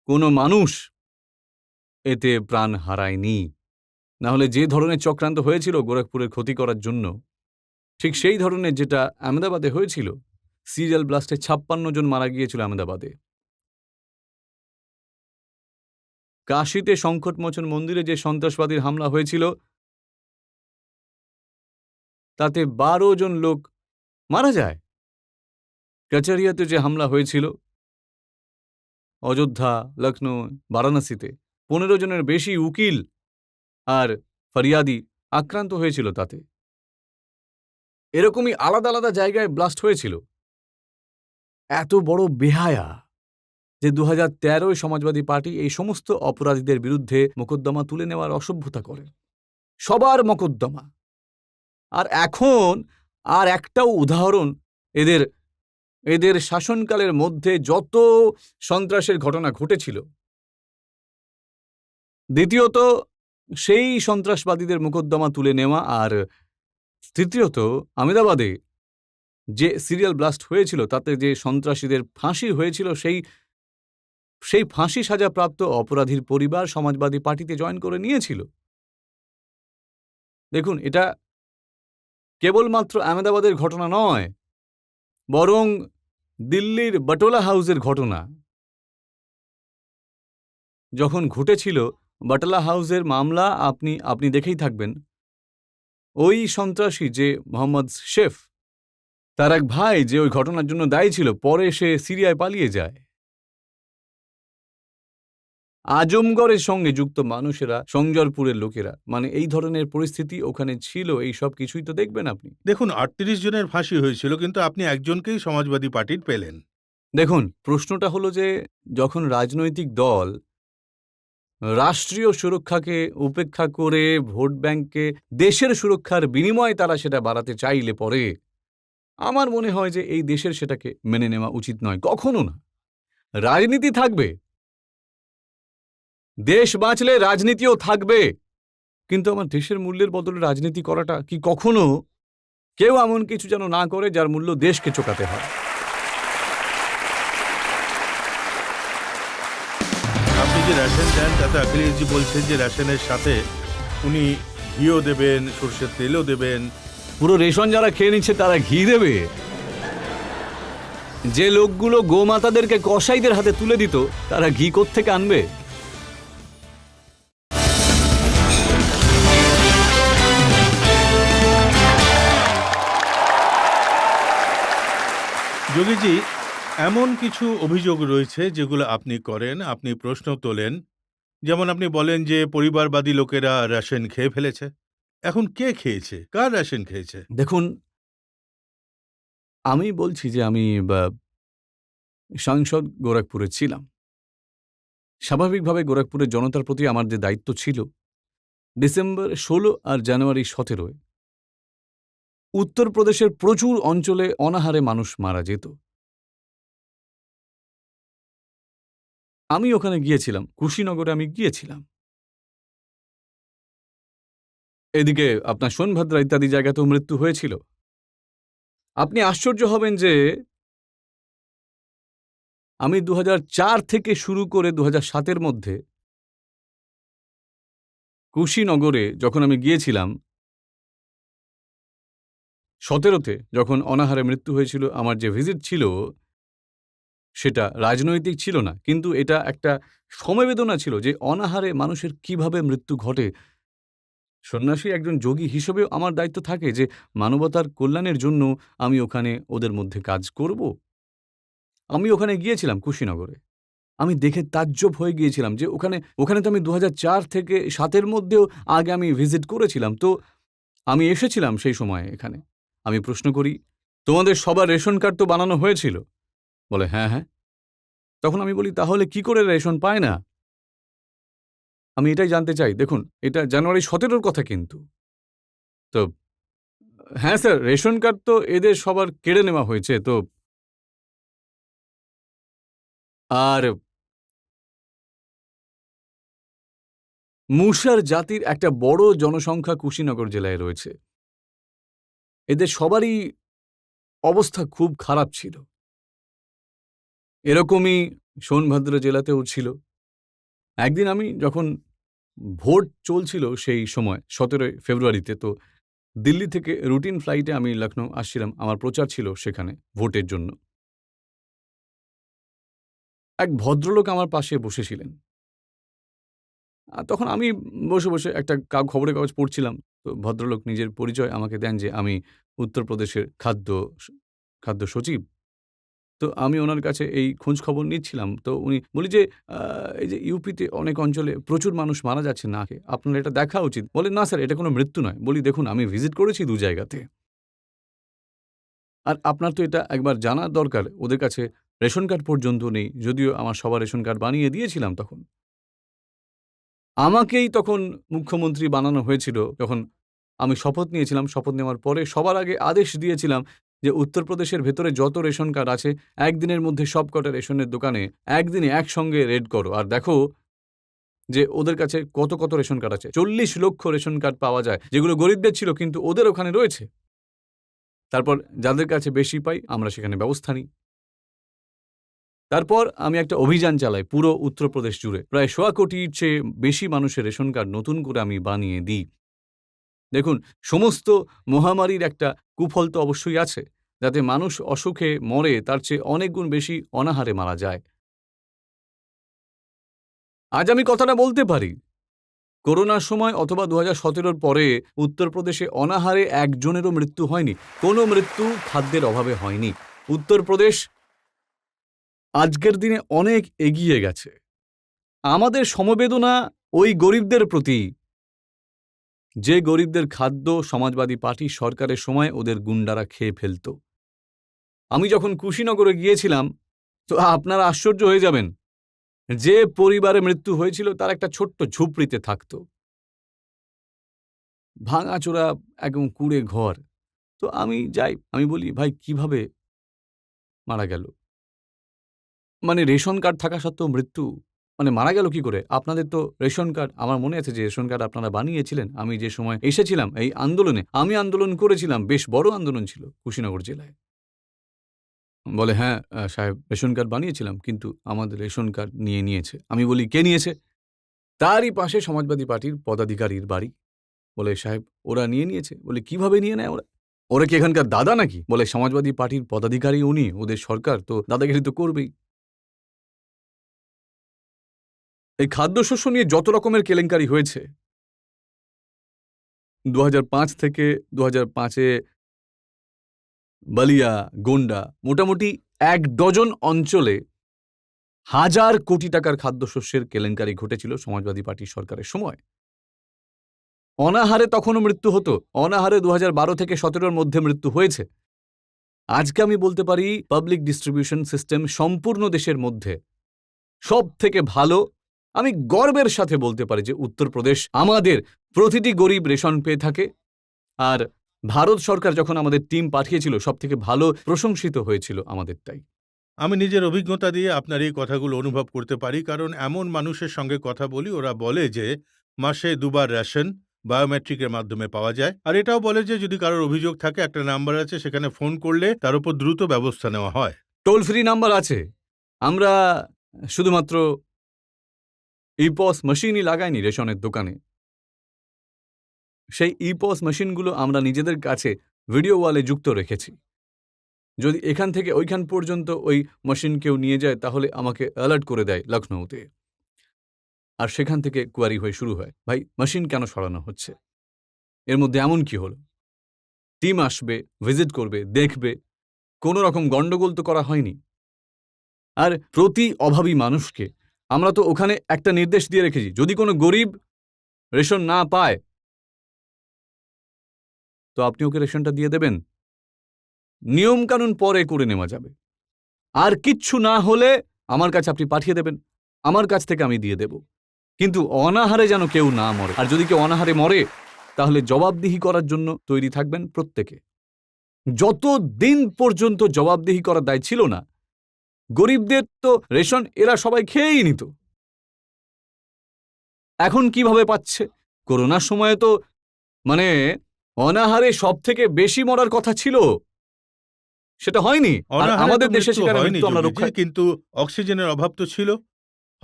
কোনো মানুষ এতে প্রাণ হারায়নি। না হলে যে ধরনের চক্রান্ত হয়েছিল গোরখপুরের ক্ষতি করার জন্য, ঠিক সেই ধরনের যেটা আহমেদাবাদে হয়েছিল, সিরিয়াল ব্লাস্টে 56 জন মারা গিয়েছিল আহমেদাবাদে। কাশীতে সংকটমোচন মন্দিরে যে সন্ত্রাসবাদীর হামলা হয়েছিল তাতে 12 জন লোক মারা যায়। কাচারিয়াতে যে হামলা হয়েছিল, অযোধ্যা, লখনৌ, বারাণসীতে 15 জনের বেশি উকিল আর ফরিয়াদি আক্রান্ত হয়েছিল তাতে। এরকমই আলাদা আলাদা জায়গায় ব্লাস্ট হয়েছিল। এত বড় বেহায়া যে 2013 সমাজবাদী পার্টি এই সমস্ত অপরাধীদের বিরুদ্ধে মোকদ্দমা তুলে নেওয়ার অসভ্যতা করে, সবার মোকদ্দমা। আর এখন আর একটাও উদাহরণ এদের এদের শাসনকালের মধ্যে যত সন্ত্রাসের ঘটনা ঘটেছিল, দ্বিতীয়ত সেই সন্ত্রাসবাদীদের মোকদ্দমা তুলে নেওয়া, আর তৃতীয়ত আহমেদাবাদে যে সিরিয়াল ব্লাস্ট হয়েছিল তাতে যে সন্ত্রাসীদের ফাঁসি হয়েছিল, সেই ফাঁসি সাজাপ্রাপ্ত অপরাধীর পরিবার সমাজবাদী পার্টিতে জয়েন করে নিয়েছিল। দেখুন, এটা কেবলমাত্র আহমেদাবাদের ঘটনা নয়, বরং দিল্লির বাটোলা হাউসের ঘটনা। যখন ঘটেছিল বাটোলা হাউসের মামলা, আপনি দেখেই থাকবেন। ওই সন্ত্রাসী যে মোহাম্মদ শেফ, তার এক ভাই যে ওই ঘটনার জন্য দায়ী ছিল, পরে সে সিরিয়ায় পালিয়ে যায়। আজমগড়ের সঙ্গে যুক্ত মানুষেরা, সংজরপুরের লোকেরা, মানে এই ধরনের পরিস্থিতি ওখানে ছিল। এই সব কিছুই তো দেখবেন আপনি। দেখুন, 38 জনের ফাঁসি হয়েছিল, কিন্তু আপনি একজনকেই সমাজবাদী পার্টির পেলেন। দেখুন, প্রশ্নটা হলো যে যখন রাজনৈতিক দল রাষ্ট্রীয় সুরক্ষাকে উপেক্ষা করে ভোট ব্যাংককে দেশের সুরক্ষার বিনিময়ে তারা সেটা বাড়াতে চাইলে পরে আমার মনে হয় যে এই দেশের সেটাকে মেনে নেওয়া উচিত নয়, কখনো না। রাজনীতি থাকবে, দেশ বাঁচলে রাজনীতিও থাকবে, কিন্তু আমার দেশের মূল্যের বদলে রাজনীতি করাটা কি কখনো কেউ এমন কিছু যেন না করে যার মূল্য দেশকে চোকাতে হয়। আপনি যে রেশন দেন তাতে অখিলেশজি বলছেন যে রেশনের সাথে উনি ঘিও দেবেন, সর্ষের তেলও দেবেন। পুরো রেশন যারা খেয়ে নিচ্ছে তারা ঘি দেবে? যে লোকগুলো গোমাতাদেরকে কসাইদের হাতে তুলে দিত তারা ঘি কোত্থেকে আনবে? যোগীজি, এমন কিছু অভিযোগ রয়েছে যেগুলো আপনি করেন, আপনি প্রশ্ন তোলেন। যেমন আপনি বলেন যে পরিবারবাদী লোকেরা রেশন খেয়ে ফেলেছে। এখন কে খেয়েছে? কার রেশন খেয়েছে? দেখুন, আমি বলছি যে আমি সাংসদ গোরখপুরে ছিলাম। স্বাভাবিকভাবে গোরখপুরের জনতার প্রতি আমার যে দায়িত্ব ছিল, ডিসেম্বর 16 আর জানুয়ারি 17 উত্তরপ্রদেশের প্রচুর অঞ্চলে অনাহারে মানুষ মারা যেত। আমি ওখানে গিয়েছিলাম, কুশীনগরে আমি গিয়েছিলাম। এদিকে আপনার সোনভদ্রা ইত্যাদি জায়গাতেও মৃত্যু হয়েছিল। আপনি আশ্চর্য হবেন যে আমি 2004 থেকে শুরু করে 2007 মধ্যে কুশীনগরে যখন আমি গিয়েছিলাম, 17 যখন অনাহারে মৃত্যু হয়েছিল, আমার যে ভিজিট ছিল সেটা রাজনৈতিক ছিল না, কিন্তু এটা একটা সমবেদনা ছিল যে অনাহারে মানুষের কিভাবে মৃত্যু ঘটে। সন্ন্যাসী একজন যোগী হিসেবেও আমার দায়িত্ব থাকে যে মানবতার কল্যাণের জন্য আমি ওখানে ওদের মধ্যে কাজ করব। আমি ওখানে গিয়েছিলাম কুশীনগরে। আমি দেখে তাজ্জব হয়ে গিয়েছিলাম যে ওখানে তো আমি 2004 থেকে 7 মধ্যেও আগে আমি ভিজিট করেছিলাম। তো আমি এসেছিলাম সেই সময়ে এখানে। আমি প্রশ্ন করি, তোমাদের সবার রেশন কার্ড তো বানানো হয়েছিল? বলে হ্যাঁ হ্যাঁ। তখন আমি বলি, তাহলে কি করে রেশন পায় না? আমি এটাই জানতে চাই। দেখুন, এটা জানুয়ারি 17 কথা কিন্তু। তো হ্যাঁ স্যার, রেশন কার্ড তো এদের সবার কেড়ে নেওয়া হয়েছে। তো আর মুশার জাতির একটা বড় জনসংখ্যা কুশীনগর জেলায় রয়েছে। এদের সবারই অবস্থা খুব খারাপ ছিল। এরকমই সোনভদ্র জেলাতেও ছিল। একদিন আমি যখন ভোট চলছিল সেই সময় 17 ফেব্রুয়ারিতে, তো দিল্লি থেকে রুটিন ফ্লাইটে আমি লখনৌ আসছিলাম। আমার প্রচার ছিল সেখানে ভোটের জন্য। এক ভদ্রলোক আমার পাশে বসেছিলেন। তখন আমি বসে বসে একটা খবরের কাগজ পড়ছিলাম। তো ভদ্রলোক নিজের পরিচয় আমাকে দেন যে আমি উত্তরপ্রদেশের খাদ্য সচিব। তো আমি ওনার কাছে এই খোঁজ খবর নিচ্ছিলাম। তো উনি বলি যে, এই যে ইউপিতে অনেক অঞ্চলে প্রচুর মানুষ মারা যাচ্ছে না খেয়ে। আপনার এটা দেখা উচিত।" বলে, "না স্যার, এটা কোনো মৃত্যু নয়।" বলি, "দেখুন, আমি ভিজিট করেছি ২ জায়গাতে। আর আপনার তো এটা একবার জানা দরকার। ওদের কাছে রেশন কার্ড পর্যন্ত নেই। যদিও আমার সবার রেশন কার্ড বানিয়ে দিয়েছিলাম তখন। আমাকেই তখন মুখ্যমন্ত্রী বানানো হয়েছিল যখন আমি শপথ নিয়েছিলাম। শপথ নেওয়ার পরে সবার আগে আদেশ দিয়েছিলাম যে উত্তরপ্রদেশের ভেতরে যত রেশন কার্ড আছে, একদিনের মধ্যে সবকটা রেশনের দোকানে একদিনে একসঙ্গে রেড করো। আর দেখো যে ওদের কাছে কত রেশন কার্ড আছে। ৪০ লক্ষ রেশন কার্ড পাওয়া যায়, যেগুলো গরিবদের ছিল কিন্তু ওদের ওখানে রয়েছে। তারপর যাদের কাছে বেশি পাই আমরা সেখানে ব্যবস্থা নিই। তারপর আমি একটা অভিযান চালাই পুরো উত্তরপ্রদেশ জুড়ে। প্রায় ১.৫ কোটির চেয়ে বেশি মানুষের রেশন কার্ড নতুন করে আমি বানিয়ে দিই। দেখুন, সমস্ত মহামারীর একটা কুফল তো অবশ্যই আছে। যাতে মানুষ অসুখে মরে তার চেয়ে অনেক গুণ বেশি অনাহারে মারা যায়। আজ আমি কথাটা বলতে পারি, করোনার সময় অথবা ২০১৭ পরে উত্তরপ্রদেশে অনাহারে একজনেরও মৃত্যু হয়নি। কোনো মৃত্যু খাদ্যের অভাবে হয়নি। উত্তরপ্রদেশ আজকের দিনে অনেক এগিয়ে গেছে। আমাদের সমবেদনা ওই গরিবদের প্রতি, যে গরিবদের খাদ্য সমাজবাদী পার্টি সরকারের সময় ওদের গুন্ডারা খেয়ে ফেলত। আমি যখন কুশীনগরে গিয়েছিলাম, তো আপনারা আশ্চর্য হয়ে যাবেন, যে পরিবারে মৃত্যু হয়েছিল তার একটা ছোট্ট ঝুপড়িতে থাকত। ভাঙাচোরা একদম কুঁড়ে ঘর। তো আমি যাই, আমি বলি, "ভাই, কিভাবে মারা গেল? মানে রেশন কার্ড থাকা সত্ত্বেও মৃত্যু, মানে মারা গেল কি করে? আপনাদের তো রেশন কার্ড।" আমার মনে আছে যে রেশন কার্ড আপনারা বানিয়েছিলেন। আমি যে সময় এসেছিলাম এই আন্দোলনে, আমি আন্দোলন করেছিলাম, বেশ বড় আন্দোলন ছিল কুশীনগর জেলায়। বলে, "হ্যাঁ সাহেব, রেশন কার্ড বানিয়েছিলাম, কিন্তু আমাদের রেশন কার্ড নিয়ে নিয়েছে।" আমি বলি, "কে নিয়েছে?" তারই পাশে সমাজবাদী পার্টির পদাধিকারীর বাড়ি। বলে, "সাহেব, ওরা নিয়ে নিয়েছে।" বলি, "কিভাবে নিয়ে নেয় ওরা? ওরা কি এখানকার দাদা নাকি?" বলে, "সমাজবাদী পার্টির পদাধিকারী উনি, ওদের সরকার, তো দাদাগিরি তো করবেই।" এই খাদ্যশস্য নিয়ে যত রকমের কেলেঙ্কারি হয়েছে, ২০০৫ থেকে ২০০৫ এ বালিয়া, গোন্ডা, মোটামুটি ১ ডজন অঞ্চলে হাজার কোটি টাকার খাদ্যশস্যের কেলেঙ্কারি ঘটেছিল সমাজবাদী পার্টির সরকারের সময়। অনাহারে তখনও মৃত্যু হতো। অনাহারে ২০১২ থেকে ১৭ মধ্যে মৃত্যু হয়েছে। আজকে আমি বলতে পারি পাবলিক ডিস্ট্রিবিউশন সিস্টেম সম্পূর্ণ দেশের মধ্যে সবথেকে ভালো। আমি গর্বের সাথে বলতে পারি যে উত্তরপ্রদেশ আমাদের প্রতিটি গরিব রেশন পেয়ে থাকে। আর ভারত সরকার যখন আমাদের টিম পাঠিয়েছিল সবথেকে ভালো প্রশংসিত হয়েছিল আমাদেরটাই। আমি নিজের অভিজ্ঞতা দিয়ে আপনার এই কথাগুলো অনুভব করতে পারি, কারণ এমন মানুষের সঙ্গে কথা বলি, ওরা বলে যে মাসে ২ বার রেশন বায়োমেট্রিকের মাধ্যমে পাওয়া যায়। আর এটাও বলে যে যদি কারোর অভিযোগ থাকে, একটা নাম্বার আছে, সেখানে ফোন করলে তার উপর দ্রুত ব্যবস্থা নেওয়া হয়। টোল ফ্রি নাম্বার আছে। আমরা শুধুমাত্র ইপস মেশিনই লাগাইনি রেশনের দোকানে। সেই ইপস মেশিনগুলো আমরা নিজেদের কাছে ভিডিও ওয়ালে যুক্ত রেখেছি। যদি এখান থেকে ওইখান পর্যন্ত ওই মেশিন কেউ নিয়ে যায় তাহলে আমাকে অ্যালার্ট করে দেয় লখনৌতে। আর সেখান থেকে কোয়ারি হয়ে শুরু হয়, "ভাই, মেশিন কেন সরানো হচ্ছে? এর মধ্যে এমন কি হলো?" টিম আসবে, ভিজিট করবে, দেখবে। কোনো রকম গন্ডগোল তো করা হয়নি। আর প্রতি অভাবী মানুষকে আমরা তো ওখানে একটা নির্দেশ দিয়ে রেখেছি, যদি কোনো গরিব রেশন না পায় তো আপনি ওকে রেশনটা দিয়ে দেবেন। নিয়মকানুন পরে করে নেওয়া যাবে। আর কিচ্ছু না হলে আমার কাছে আপনি পাঠিয়ে দেবেন। আমার কাছ থেকে আমি দিয়ে দেব। কিন্তু অনাহারে যেন কেউ না মরে। আর যদি কেউ অনাহারে মরে তাহলে জবাবদিহি করার জন্য তৈরি থাকবেন প্রত্যেকে। যতদিন পর্যন্ত জবাবদিহি করার দায় ছিল না, গরিবদের তো রেশন এরা সবাই খেয়েই নিত। এখন কিভাবে পাচ্ছে? করোনার সময়ে তো মানে অনাহারে সবথেকে বেশি মরার কথা ছিল, সেটা হয়নি। আর অনাহারে তো আমাদের দেশে মৃত্যু সেখানে হয়নি মৃত্যু আমরা যোগীজি, রক্ষা। কিন্তু অক্সিজেনের অভাব তো ছিল।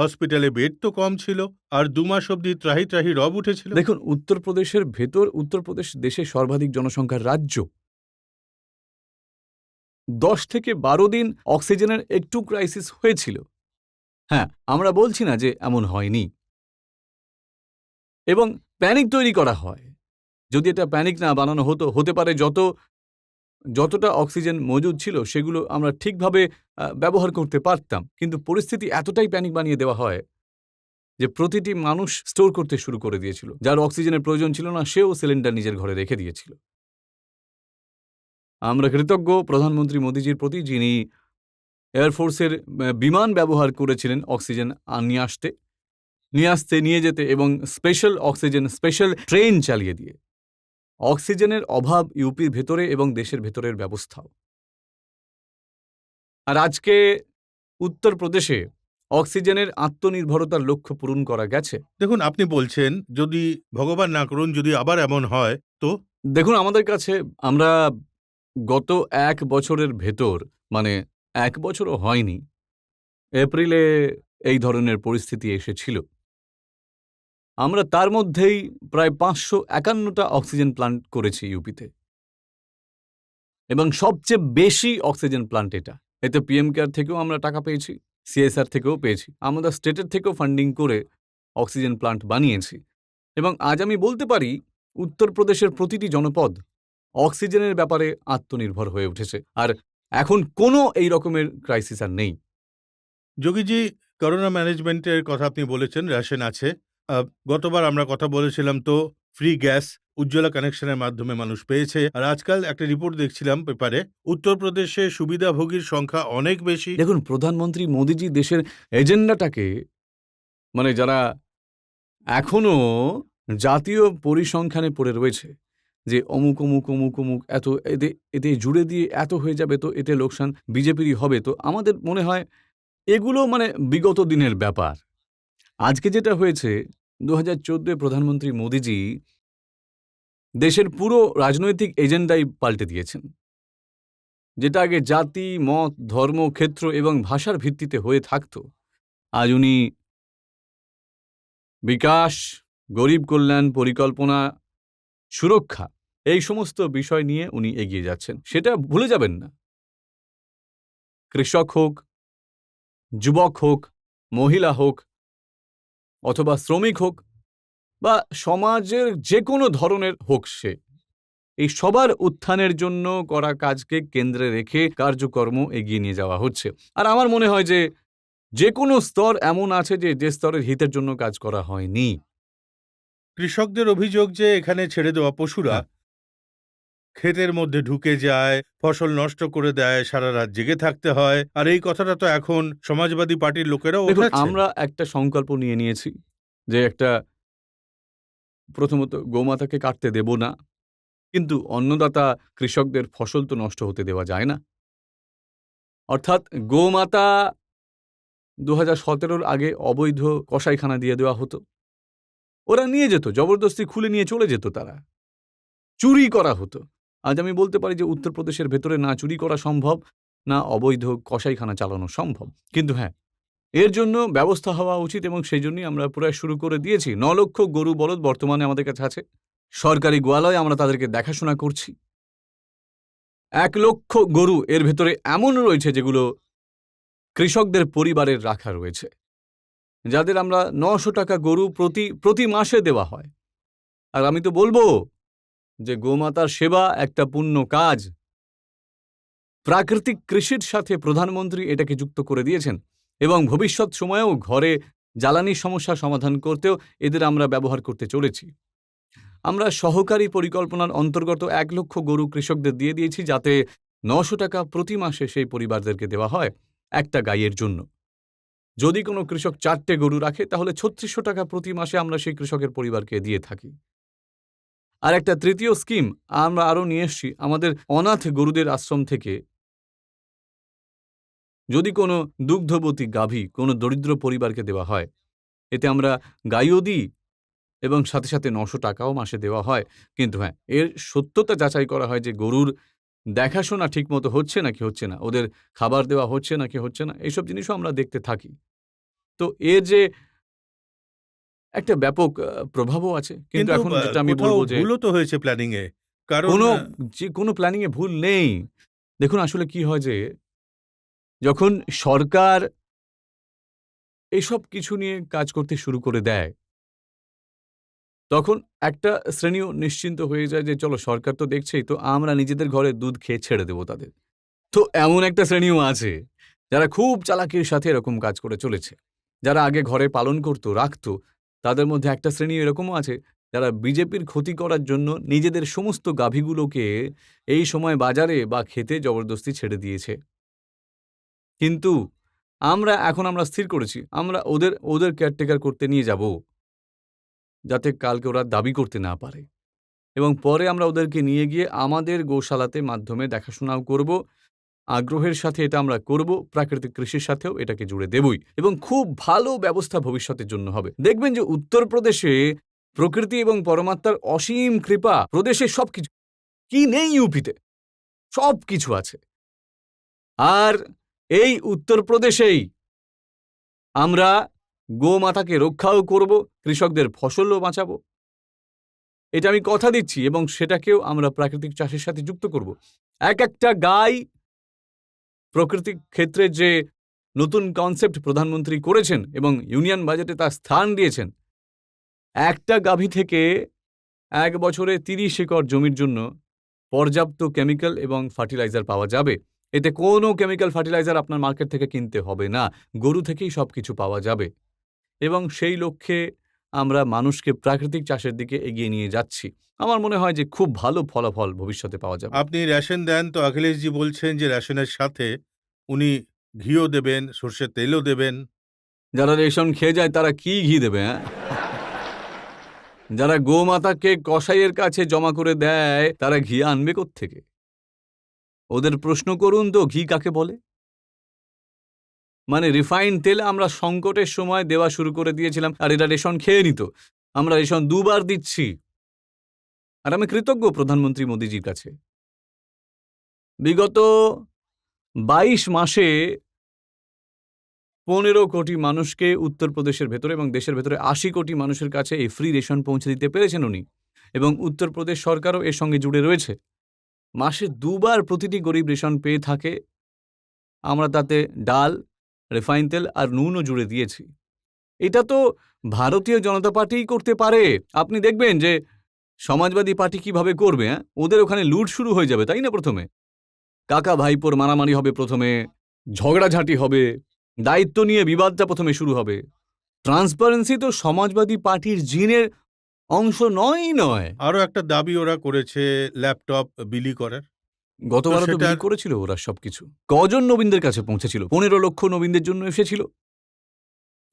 হসপিটালে বেড তো কম ছিল, আর ২ মাস অবধি ত্রাহি ত্রাহি রব উঠেছিল। দেখুন, উত্তরপ্রদেশের ভেতর, উত্তরপ্রদেশ দেশের সর্বাধিক জনসংখ্যার রাজ্য। ১০ থেকে ১২ দিন অক্সিজেনের একটু ক্রাইসিস হয়েছিল। হ্যাঁ, আমরা বলছি না যে এমন হয়নি। এবং প্যানিক তৈরি করা হয়। যদি এটা প্যানিক না বানানো হতো, হতে পারে যত যতটা অক্সিজেন মজুদ ছিল সেগুলো আমরা ঠিকভাবে ব্যবহার করতে পারতাম, কিন্তু পরিস্থিতি এতটাই প্যানিক বানিয়ে দেওয়া হয় যে প্রতিটি মানুষ স্টোর করতে শুরু করে দিয়েছিল। যার অক্সিজেনের প্রয়োজন ছিল না সেও সিলিন্ডার নিজের ঘরে রেখে দিয়েছিল। আমরা কৃতজ্ঞ প্রধানমন্ত্রী মোদিজির প্রতি, যিনি এয়ারফোর্সের বিমান ব্যবহার করেছিলেন অক্সিজেন নিয়ে যেতে এবং স্পেশাল অক্সিজেন স্পেশাল ট্রেন চালিয়ে দিয়ে অক্সিজেনের অভাব ইউপির ভেতরে এবং দেশের ভেতরের ব্যবস্থাও। আর আজকে উত্তরপ্রদেশে অক্সিজেনের আত্মনির্ভরতার লক্ষ্য পূরণ করা গেছে। দেখুন, আপনি বলছেন যদি ভগবান না করুন যদি আবার এমন হয় তো? দেখুন, আমাদের কাছে আমরা গত ১ বছরের ভেতর, মানে ১ বছরও হয়নি, এপ্রিলে এই ধরনের পরিস্থিতি এসেছিল। আমরা তার মধ্যেই প্রায় ৫৫১টা অক্সিজেন প্লান্ট করেছি ইউপিতে, এবং সবচেয়ে বেশি অক্সিজেন প্লান্ট এটা। এতে পিএম কেয়ার থেকেও আমরা টাকা পেয়েছি, সিএসআর থেকেও পেয়েছি, আমাদের স্টেটের থেকেও ফান্ডিং করে অক্সিজেন প্লান্ট বানিয়েছি। এবং আজ আমি বলতে পারি উত্তরপ্রদেশের প্রতিটি জনপদ অক্সিজেনের ব্যাপারে আত্মনির্ভর হয়ে উঠেছে, আর এখন কোনো এই রকমের ক্রাইসিস আর নেই। যোগীজি, করোনা ম্যানেজমেন্টের কথা আপনি বলেছেন, রেশন আছে। গতবার আমরা কথা বলেছিলাম তো ফ্রি গ্যাস উজ্জ্বলা কানেকশনের মাধ্যমে মানুষ পেয়েছে। আর আজকাল একটা রিপোর্ট দেখছিলাম পেপারে, উত্তরপ্রদেশে সুবিধাভোগীর সংখ্যা অনেক বেশি। দেখুন, প্রধানমন্ত্রী মোদিজি দেশের এজেন্ডাটাকে, মানে যারা এখনো জাতীয় পরিসংখ্যানে পড়ে রয়েছে যে অমুক অমুক অমুক অমুক এত এতে এতে জুড়ে দিয়ে এত হয়ে যাবে, তো এতে লোকসান বিজেপিরই হবে, তো আমাদের মনে হয় এগুলো মানে বিগত দিনের ব্যাপার। আজকে যেটা হয়েছে, ২০১৪ প্রধানমন্ত্রী মোদিজি দেশের পুরো রাজনৈতিক এজেন্ডাই পাল্টে দিয়েছেন। যেটা আগে জাতি, মত, ধর্ম, ক্ষেত্র এবং ভাষার ভিত্তিতে হয়ে থাকত, আজ উনি বিকাশ, গরিব কল্যাণ, পরিকল্পনা, সুরক্ষা, এই সমস্ত বিষয় নিয়ে উনি এগিয়ে যাচ্ছেন। সেটা ভুলে যাবেন না। কৃষক হোক, যুবক হোক, মহিলা হোক, অথবা শ্রমিক হোক, বা সমাজের যে কোনো ধরনের হোক, সে এই সবার উত্থানের জন্য করা কাজকে কেন্দ্রে রেখে কার্যকর্ম এগিয়ে নিয়ে যাওয়া হচ্ছে। আর আমার মনে হয় যে কোনো স্তর এমন আছে যে স্তরের হিতের জন্য কাজ করা হয়নি। কৃষকদের অভিযোগ যে এখানে ছেড়ে দেওয়া পশুরা হ্যাঁ। ক্ষেতের মধ্যে ঢুকে যায়, ফসল নষ্ট করে দেয়, সারা রাত জেগে থাকতে হয়। আর এই কথাটা তো এখন সমাজবাদী পার্টির লোকেরাও দেখুন, ওঠাচ্ছে। আমরা একটা সংকল্প নিয়ে নিয়েছি যে প্রথমত গোমাতাকে কাটতে দেব না, কিন্তু অন্নদাতা কৃষকদের ফসল তো নষ্ট হতে দেওয়া যায় না। অর্থাৎ গোমাতা ২০১৭-র আগে অবৈধ কসাইখানা দিয়ে দেওয়া হতো। ওরা নিয়ে যেত, জবরদস্তি খুলে নিয়ে চলে যেত, তারা চুরি করা হতো। আজ আমি বলতে পারি যে উত্তরপ্রদেশের ভেতরে না চুরি করা সম্ভব, না অবৈধ কসাইখানা চালানো সম্ভব। কিন্তু হ্যাঁ, এর জন্য ব্যবস্থা হওয়া উচিত, এবং সেই জন্যই আমরা প্রয়াস শুরু করে দিয়েছি। ৯ লক্ষ গরু বলদ বর্তমানে আমাদের কাছে আছে। সরকারি গোয়ালয়ে আমরা তাদেরকে দেখাশোনা করছি। ১ লক্ষ গরু এর ভেতরে এমন রয়েছে যেগুলো কৃষকদের পরিবারের রাখা রয়েছে, যাদের আমরা ৯০০ টাকা গরু প্রতি মাসে দেওয়া হয়। আর আমি তো বলবো যে গোমাতার সেবা একটা পুণ্য কাজ। প্রাকৃতিক কৃষির সাথে প্রধানমন্ত্রী এটাকে যুক্ত করে দিয়েছেন, এবং ভবিষ্যৎ সময়েও ঘরে জ্বালানির সমস্যা সমাধান করতেও এদের আমরা ব্যবহার করতে চলেছি। আমরা সহকারী পরিকল্পনার অন্তর্গত ১ লক্ষ গরু কৃষকদের দিয়ে দিয়েছি, যাতে ৯০০ টাকা প্রতি মাসে সেই পরিবারদেরকে দেওয়া হয় একটা গাইয়ের জন্য। যদি কোনো কৃষক ৪টে গরু রাখে, তাহলে ৩৬০০ টাকা প্রতি মাসে আমরা সেই কৃষকের পরিবারকে দিয়ে থাকি। আর একটা তৃতীয় স্কিম আমরা আরও নিয়ে এসছি, আমাদের অনাথ গরুদের আশ্রম থেকে যদি কোনো দুগ্ধবতী গাভী কোনো দরিদ্র পরিবারকে দেওয়া হয়, এতে আমরা গাইও দিই এবং সাথে সাথে ৯০০ টাকাও মাসে দেওয়া হয়। কিন্তু হ্যাঁ, এর সত্যতা যাচাই করা হয় যে গরুর দেখাশোনা ঠিকমতো হচ্ছে নাকি হচ্ছে না, ওদের খাবার দেওয়া হচ্ছে নাকি হচ্ছে না, এইসব জিনিসও আমরা দেখতে থাকি। তো এর যে একটা ব্যাপক প্রভাবও আছে। কিন্তু কিন্তু এখন যেটা আমি কোথাও বলব যে ভুলও তো হয়েছে প্ল্যানিং এ। কারণ কোনো প্ল্যানিংয়ে ভুল নেই। দেখুন, আসলে কি হয় যে যখন সরকার এসব কিছু নিয়ে কাজ করতে শুরু করে দেয়, তখন একটা শ্রেণীও নিশ্চিন্ত হয়ে যায় যে চলো সরকার তো দেখছেই, তো আমরা নিজেদের ঘরে দুধ খেয়ে ছেড়ে দেবো তাদের। তো এমন একটা শ্রেণীও আছে যারা খুব চালাকির সাথে এরকম কাজ করে চলেছে। যারা আগে ঘরে পালন করতো, রাখতো, তাদের মধ্যে একটা শ্রেণী এরকমও আছে যারা বিজেপির ক্ষতি করার জন্য নিজেদের সমস্ত গাভীগুলোকে এই সময় বাজারে বা খেতে জবরদস্তি ছেড়ে দিয়েছে। কিন্তু আমরা স্থির করেছি আমরা ওদের কেয়ারটেকার করতে নিয়ে যাব, যাতে কালকে ওরা দাবি করতে না পারে, এবং পরে আমরা ওদেরকে নিয়ে গিয়ে আমাদের গোশালাতে মাধ্যমে দেখাশোনাও করব। আগ্রহের সাথে এটা আমরা করব, প্রাকৃতিক কৃষির সাথেও এটাকে জুড়ে দেবই, এবং খুব ভালো ব্যবস্থা ভবিষ্যতের জন্য হবে। দেখবেন যে উত্তরপ্রদেশে প্রকৃতি এবং পরমাত্মার অসীম কৃপা, প্রদেশে সবকিছু কি নেই, ইউপিতে সবকিছু আছে। আর এই উত্তরপ্রদেশেই আমরা গোমাতাকে রক্ষাও করব, কৃষকদের ফসলও বাঁচাবো, এটা আমি কথা দিচ্ছি, এবং সেটাকেও আমরা প্রাকৃতিক চাষের সাথে যুক্ত করব। এক একটা গাই, প্রাকৃতিক ক্ষেত্রে যে নতুন কনসেপ্ট প্রধানমন্ত্রী করেছেন এবং ইউনিয়ন বাজেটে তার স্থান দিয়েছেন, একটা গাভী থেকে এক বছরে ৩০ একর জমির জন্য পর্যাপ্ত কেমিক্যাল এবং ফার্টিলাইজার পাওয়া যাবে। এতে কোনো কেমিক্যাল ফার্টিলাইজার আপনার মার্কেট থেকে কিনতে হবে না, গরু থেকেই সবকিছু পাওয়া যাবে, এবং সেই লক্ষ্যে আমরা মানুষকে প্রাকৃতিক চাষের দিকে এগিয়ে নিয়ে যাচ্ছি। আমার মনে হয় যে খুব ভালো ফলাফল ভবিষ্যতে পাওয়া যাবে। আপনি রেশন দেন, তো অখিলেশজি বলছেন যে রেশনের সাথে উনি ঘিও দেবেন, সর্ষের তেলও দেবেন। যারা রেশন খেয়ে যায় তারা কি ঘি দেবে? হ্যাঁ, যারা গোমাতাকে কসাইয়ের কাছে জমা করে দেয় তারা ঘি আনবে কোত্থেকে? ওদের প্রশ্ন করুন তো, ঘি কাকে বলে? মানে রিফাইন্ড তেল আমরা সংকটের সময় দেওয়া শুরু করে দিয়েছিলাম, আর এরা রেশন খেয়ে নিত। আমরা রেশন ২ বার দিচ্ছি, আর আমি কৃতজ্ঞ প্রধানমন্ত্রী মোদিজির কাছে। বিগত ২২ মাসে ১৫ কোটি মানুষকে উত্তরপ্রদেশের ভেতরে এবং দেশের ভেতরে ৮০ কোটি মানুষের কাছে এই ফ্রি রেশন পৌঁছে দিতে পেরেছেন উনি, এবং উত্তরপ্রদেশ সরকারও এর সঙ্গে জুড়ে রয়েছে। মাসে ২ বার প্রতিটি গরিব রেশন পেয়ে থাকে। আমরা তাতে ডাল, রিফাইন তেল আর নুনও জুড়ে দিয়েছি। এটা তো ভারতীয় জনতা পার্টিই করতে পারে। আপনি দেখবেন যে সমাজবাদী পার্টি কিভাবে করবে। হ্যাঁ, ওদের ওখানে লুট শুরু হয়ে যাবে, তাই না? প্রথমে কাকা ভাইপোর মারামারি হবে, প্রথমে ঝগড়াঝাঁটি হবে, দায়িত্ব নিয়ে বিবাদটা প্রথমে শুরু হবে। ট্রান্সপারেন্সি তো সমাজবাদী পার্টির জিনের অংশ নয়। আরও একটা দাবি ওরা করেছে, ল্যাপটপ বিলি করার। গতবার তো সেটার- বিলি করেছিল ওরা সবকিছু। কজন নবীনদের কাছে পৌঁছেছিল? ১৫ লক্ষ নবীনদের জন্য এসেছিল,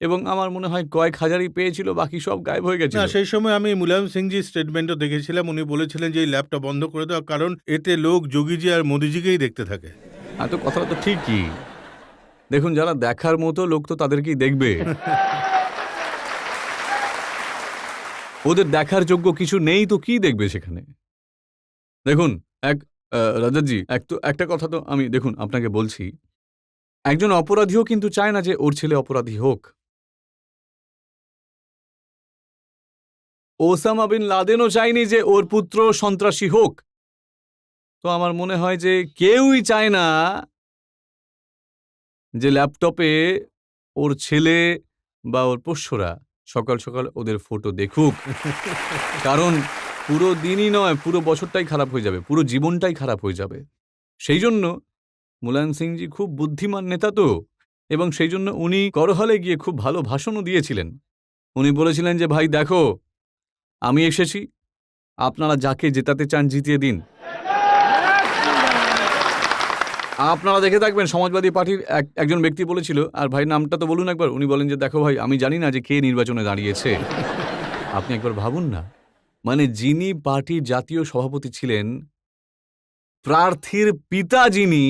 এবং আমার মনে হয় কয়েক হাজারই পেয়েছিল, বাকি সব গায়েব হয়ে গেছিল। না, সেই সময় আমি মুলায়ম সিংজির স্টেটমেন্টও দেখেছিলাম। উনি বলেছিলেন যে এই ল্যাপটপ বন্ধ করে দেওয়া, কারণ এতে লোক যোগীজি আর মোদিজিকেই দেখতে থাকে। তো কথাটা তো ঠিকই। দেখুন, যারা দেখার মতো লোক তো তাদেরকেই দেখবে। ওদের দেখার যোগ্য কিছু নেই তো কি দেখবে সেখানে? দেখুন, রাজাজি, একটা কথা তো আমি দেখুন আপনাকে বলছি, একজন অপরাধীও কিন্তু চায় না যে ওর ছেলে অপরাধী হোক। ওসামা বিন লাদেনও চায়নি যে ওর পুত্র সন্ত্রাসী হোক। তো আমার মনে হয় যে কেউই চায় না যে ল্যাপটপে ওর ছেলে বা ওর পোষ্যরা সকাল সকাল ওদের ফটো দেখুক। কারণ পুরো দিনই নয়, পুরো বছরটাই খারাপ হয়ে যাবে, পুরো জীবনটাই খারাপ হয়ে যাবে। সেই জন্য মুলায়ম সিংজি খুব বুদ্ধিমান নেতা তো, এবং সেই জন্য উনি করহলে গিয়ে খুব ভালো ভাষণও দিয়েছিলেন। উনি বলেছিলেন যে ভাই দেখো, আমি এসেছি, আপনারা যাকে জেতাতে চান জিতিয়ে দিন। আপনারা দেখে থাকবেন সমাজবাদী পার্টির একজন ব্যক্তি বলেছিল, আর ভাই নামটা তো বলুন একবার, উনি বলেন যে দেখো ভাই, আমি জানি না যে কে নির্বাচনে দাঁড়িয়েছে। আপনি একবার ভাবুন না, মানে যিনি পার্টির জাতীয় সভাপতি ছিলেন, প্রার্থীর পিতা যিনি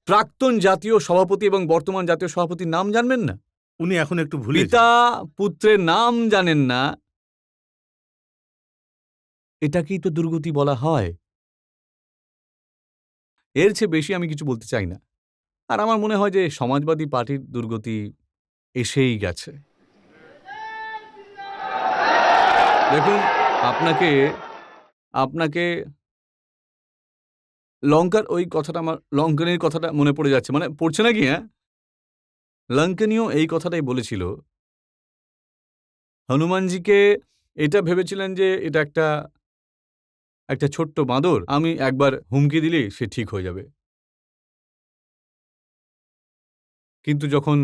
প্রাক্তন জাতীয় সভাপতি এবং বর্তমান জাতীয় সভাপতির নাম জানবেন না? উনি এখন একটু ভুলে পিতা পুত্রের নাম জানেন না, এটাকেই তো দুর্গতি বলা হয়। এর চেয়ে বেশি আমি কিছু বলতে চাই না। আর আমার মনে হয় যে সমাজবাদী পার্টির দুর্গতি এসেই গেছে। দেখুন, আপনাকে লঙ্কার ওই কথাটা, আমার লঙ্কানির কথাটা মনে পড়ে যাচ্ছে, মানে পড়ছে নাকি? হ্যাঁ, লঙ্কানিও এই কথাটাই বলেছিল, হনুমানজিকে এটা ভেবেছিলেন যে এটা একটা একটা ছোট্ট বাঁদর, আমি একবার হুমকি দিলেই সে ঠিক হয়ে যাবে। কিন্তু যখন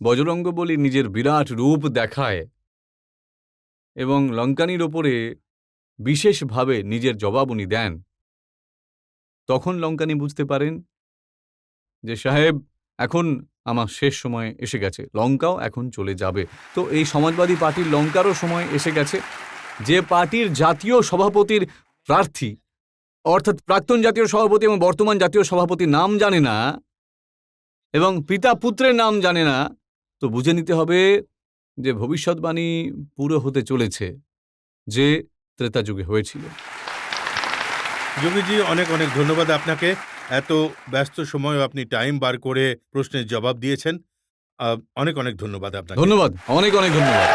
বজরঙ্গবলী নিজের বিরাট রূপ দেখায় এবং লঙ্কানির ওপরে বিশেষভাবে নিজের জবাব উনি দেন, তখন লঙ্কানি বুঝতে পারেন যে সাহেব, এখন আমার শেষ সময় এসে গেছে, লঙ্কাও এখন চলে যাবে। তো এই সমাজবাদী পার্টির লঙ্কারও সময় এসে গেছে। যে পার্টির জাতীয় সভাপতির প্রার্থী, অর্থাৎ প্রাক্তন জাতীয় সভাপতি এবং বর্তমান জাতীয় সভাপতির নাম জানে না এবং পিতা পুত্রের নাম জানে না, তো বুঝে নিতে হবে যে ভবিষ্যৎবাণী পুরো হতে চলেছে যে ত্রেতা যুগে হয়েছিল। যোগীজি, অনেক অনেক ধন্যবাদ আপনাকে। এত ব্যস্ত সময় আপনি টাইম বার করে প্রশ্নের জবাব দিয়েছেন। অনেক অনেক ধন্যবাদ আপনাকে। ধন্যবাদ, অনেক অনেক ধন্যবাদ।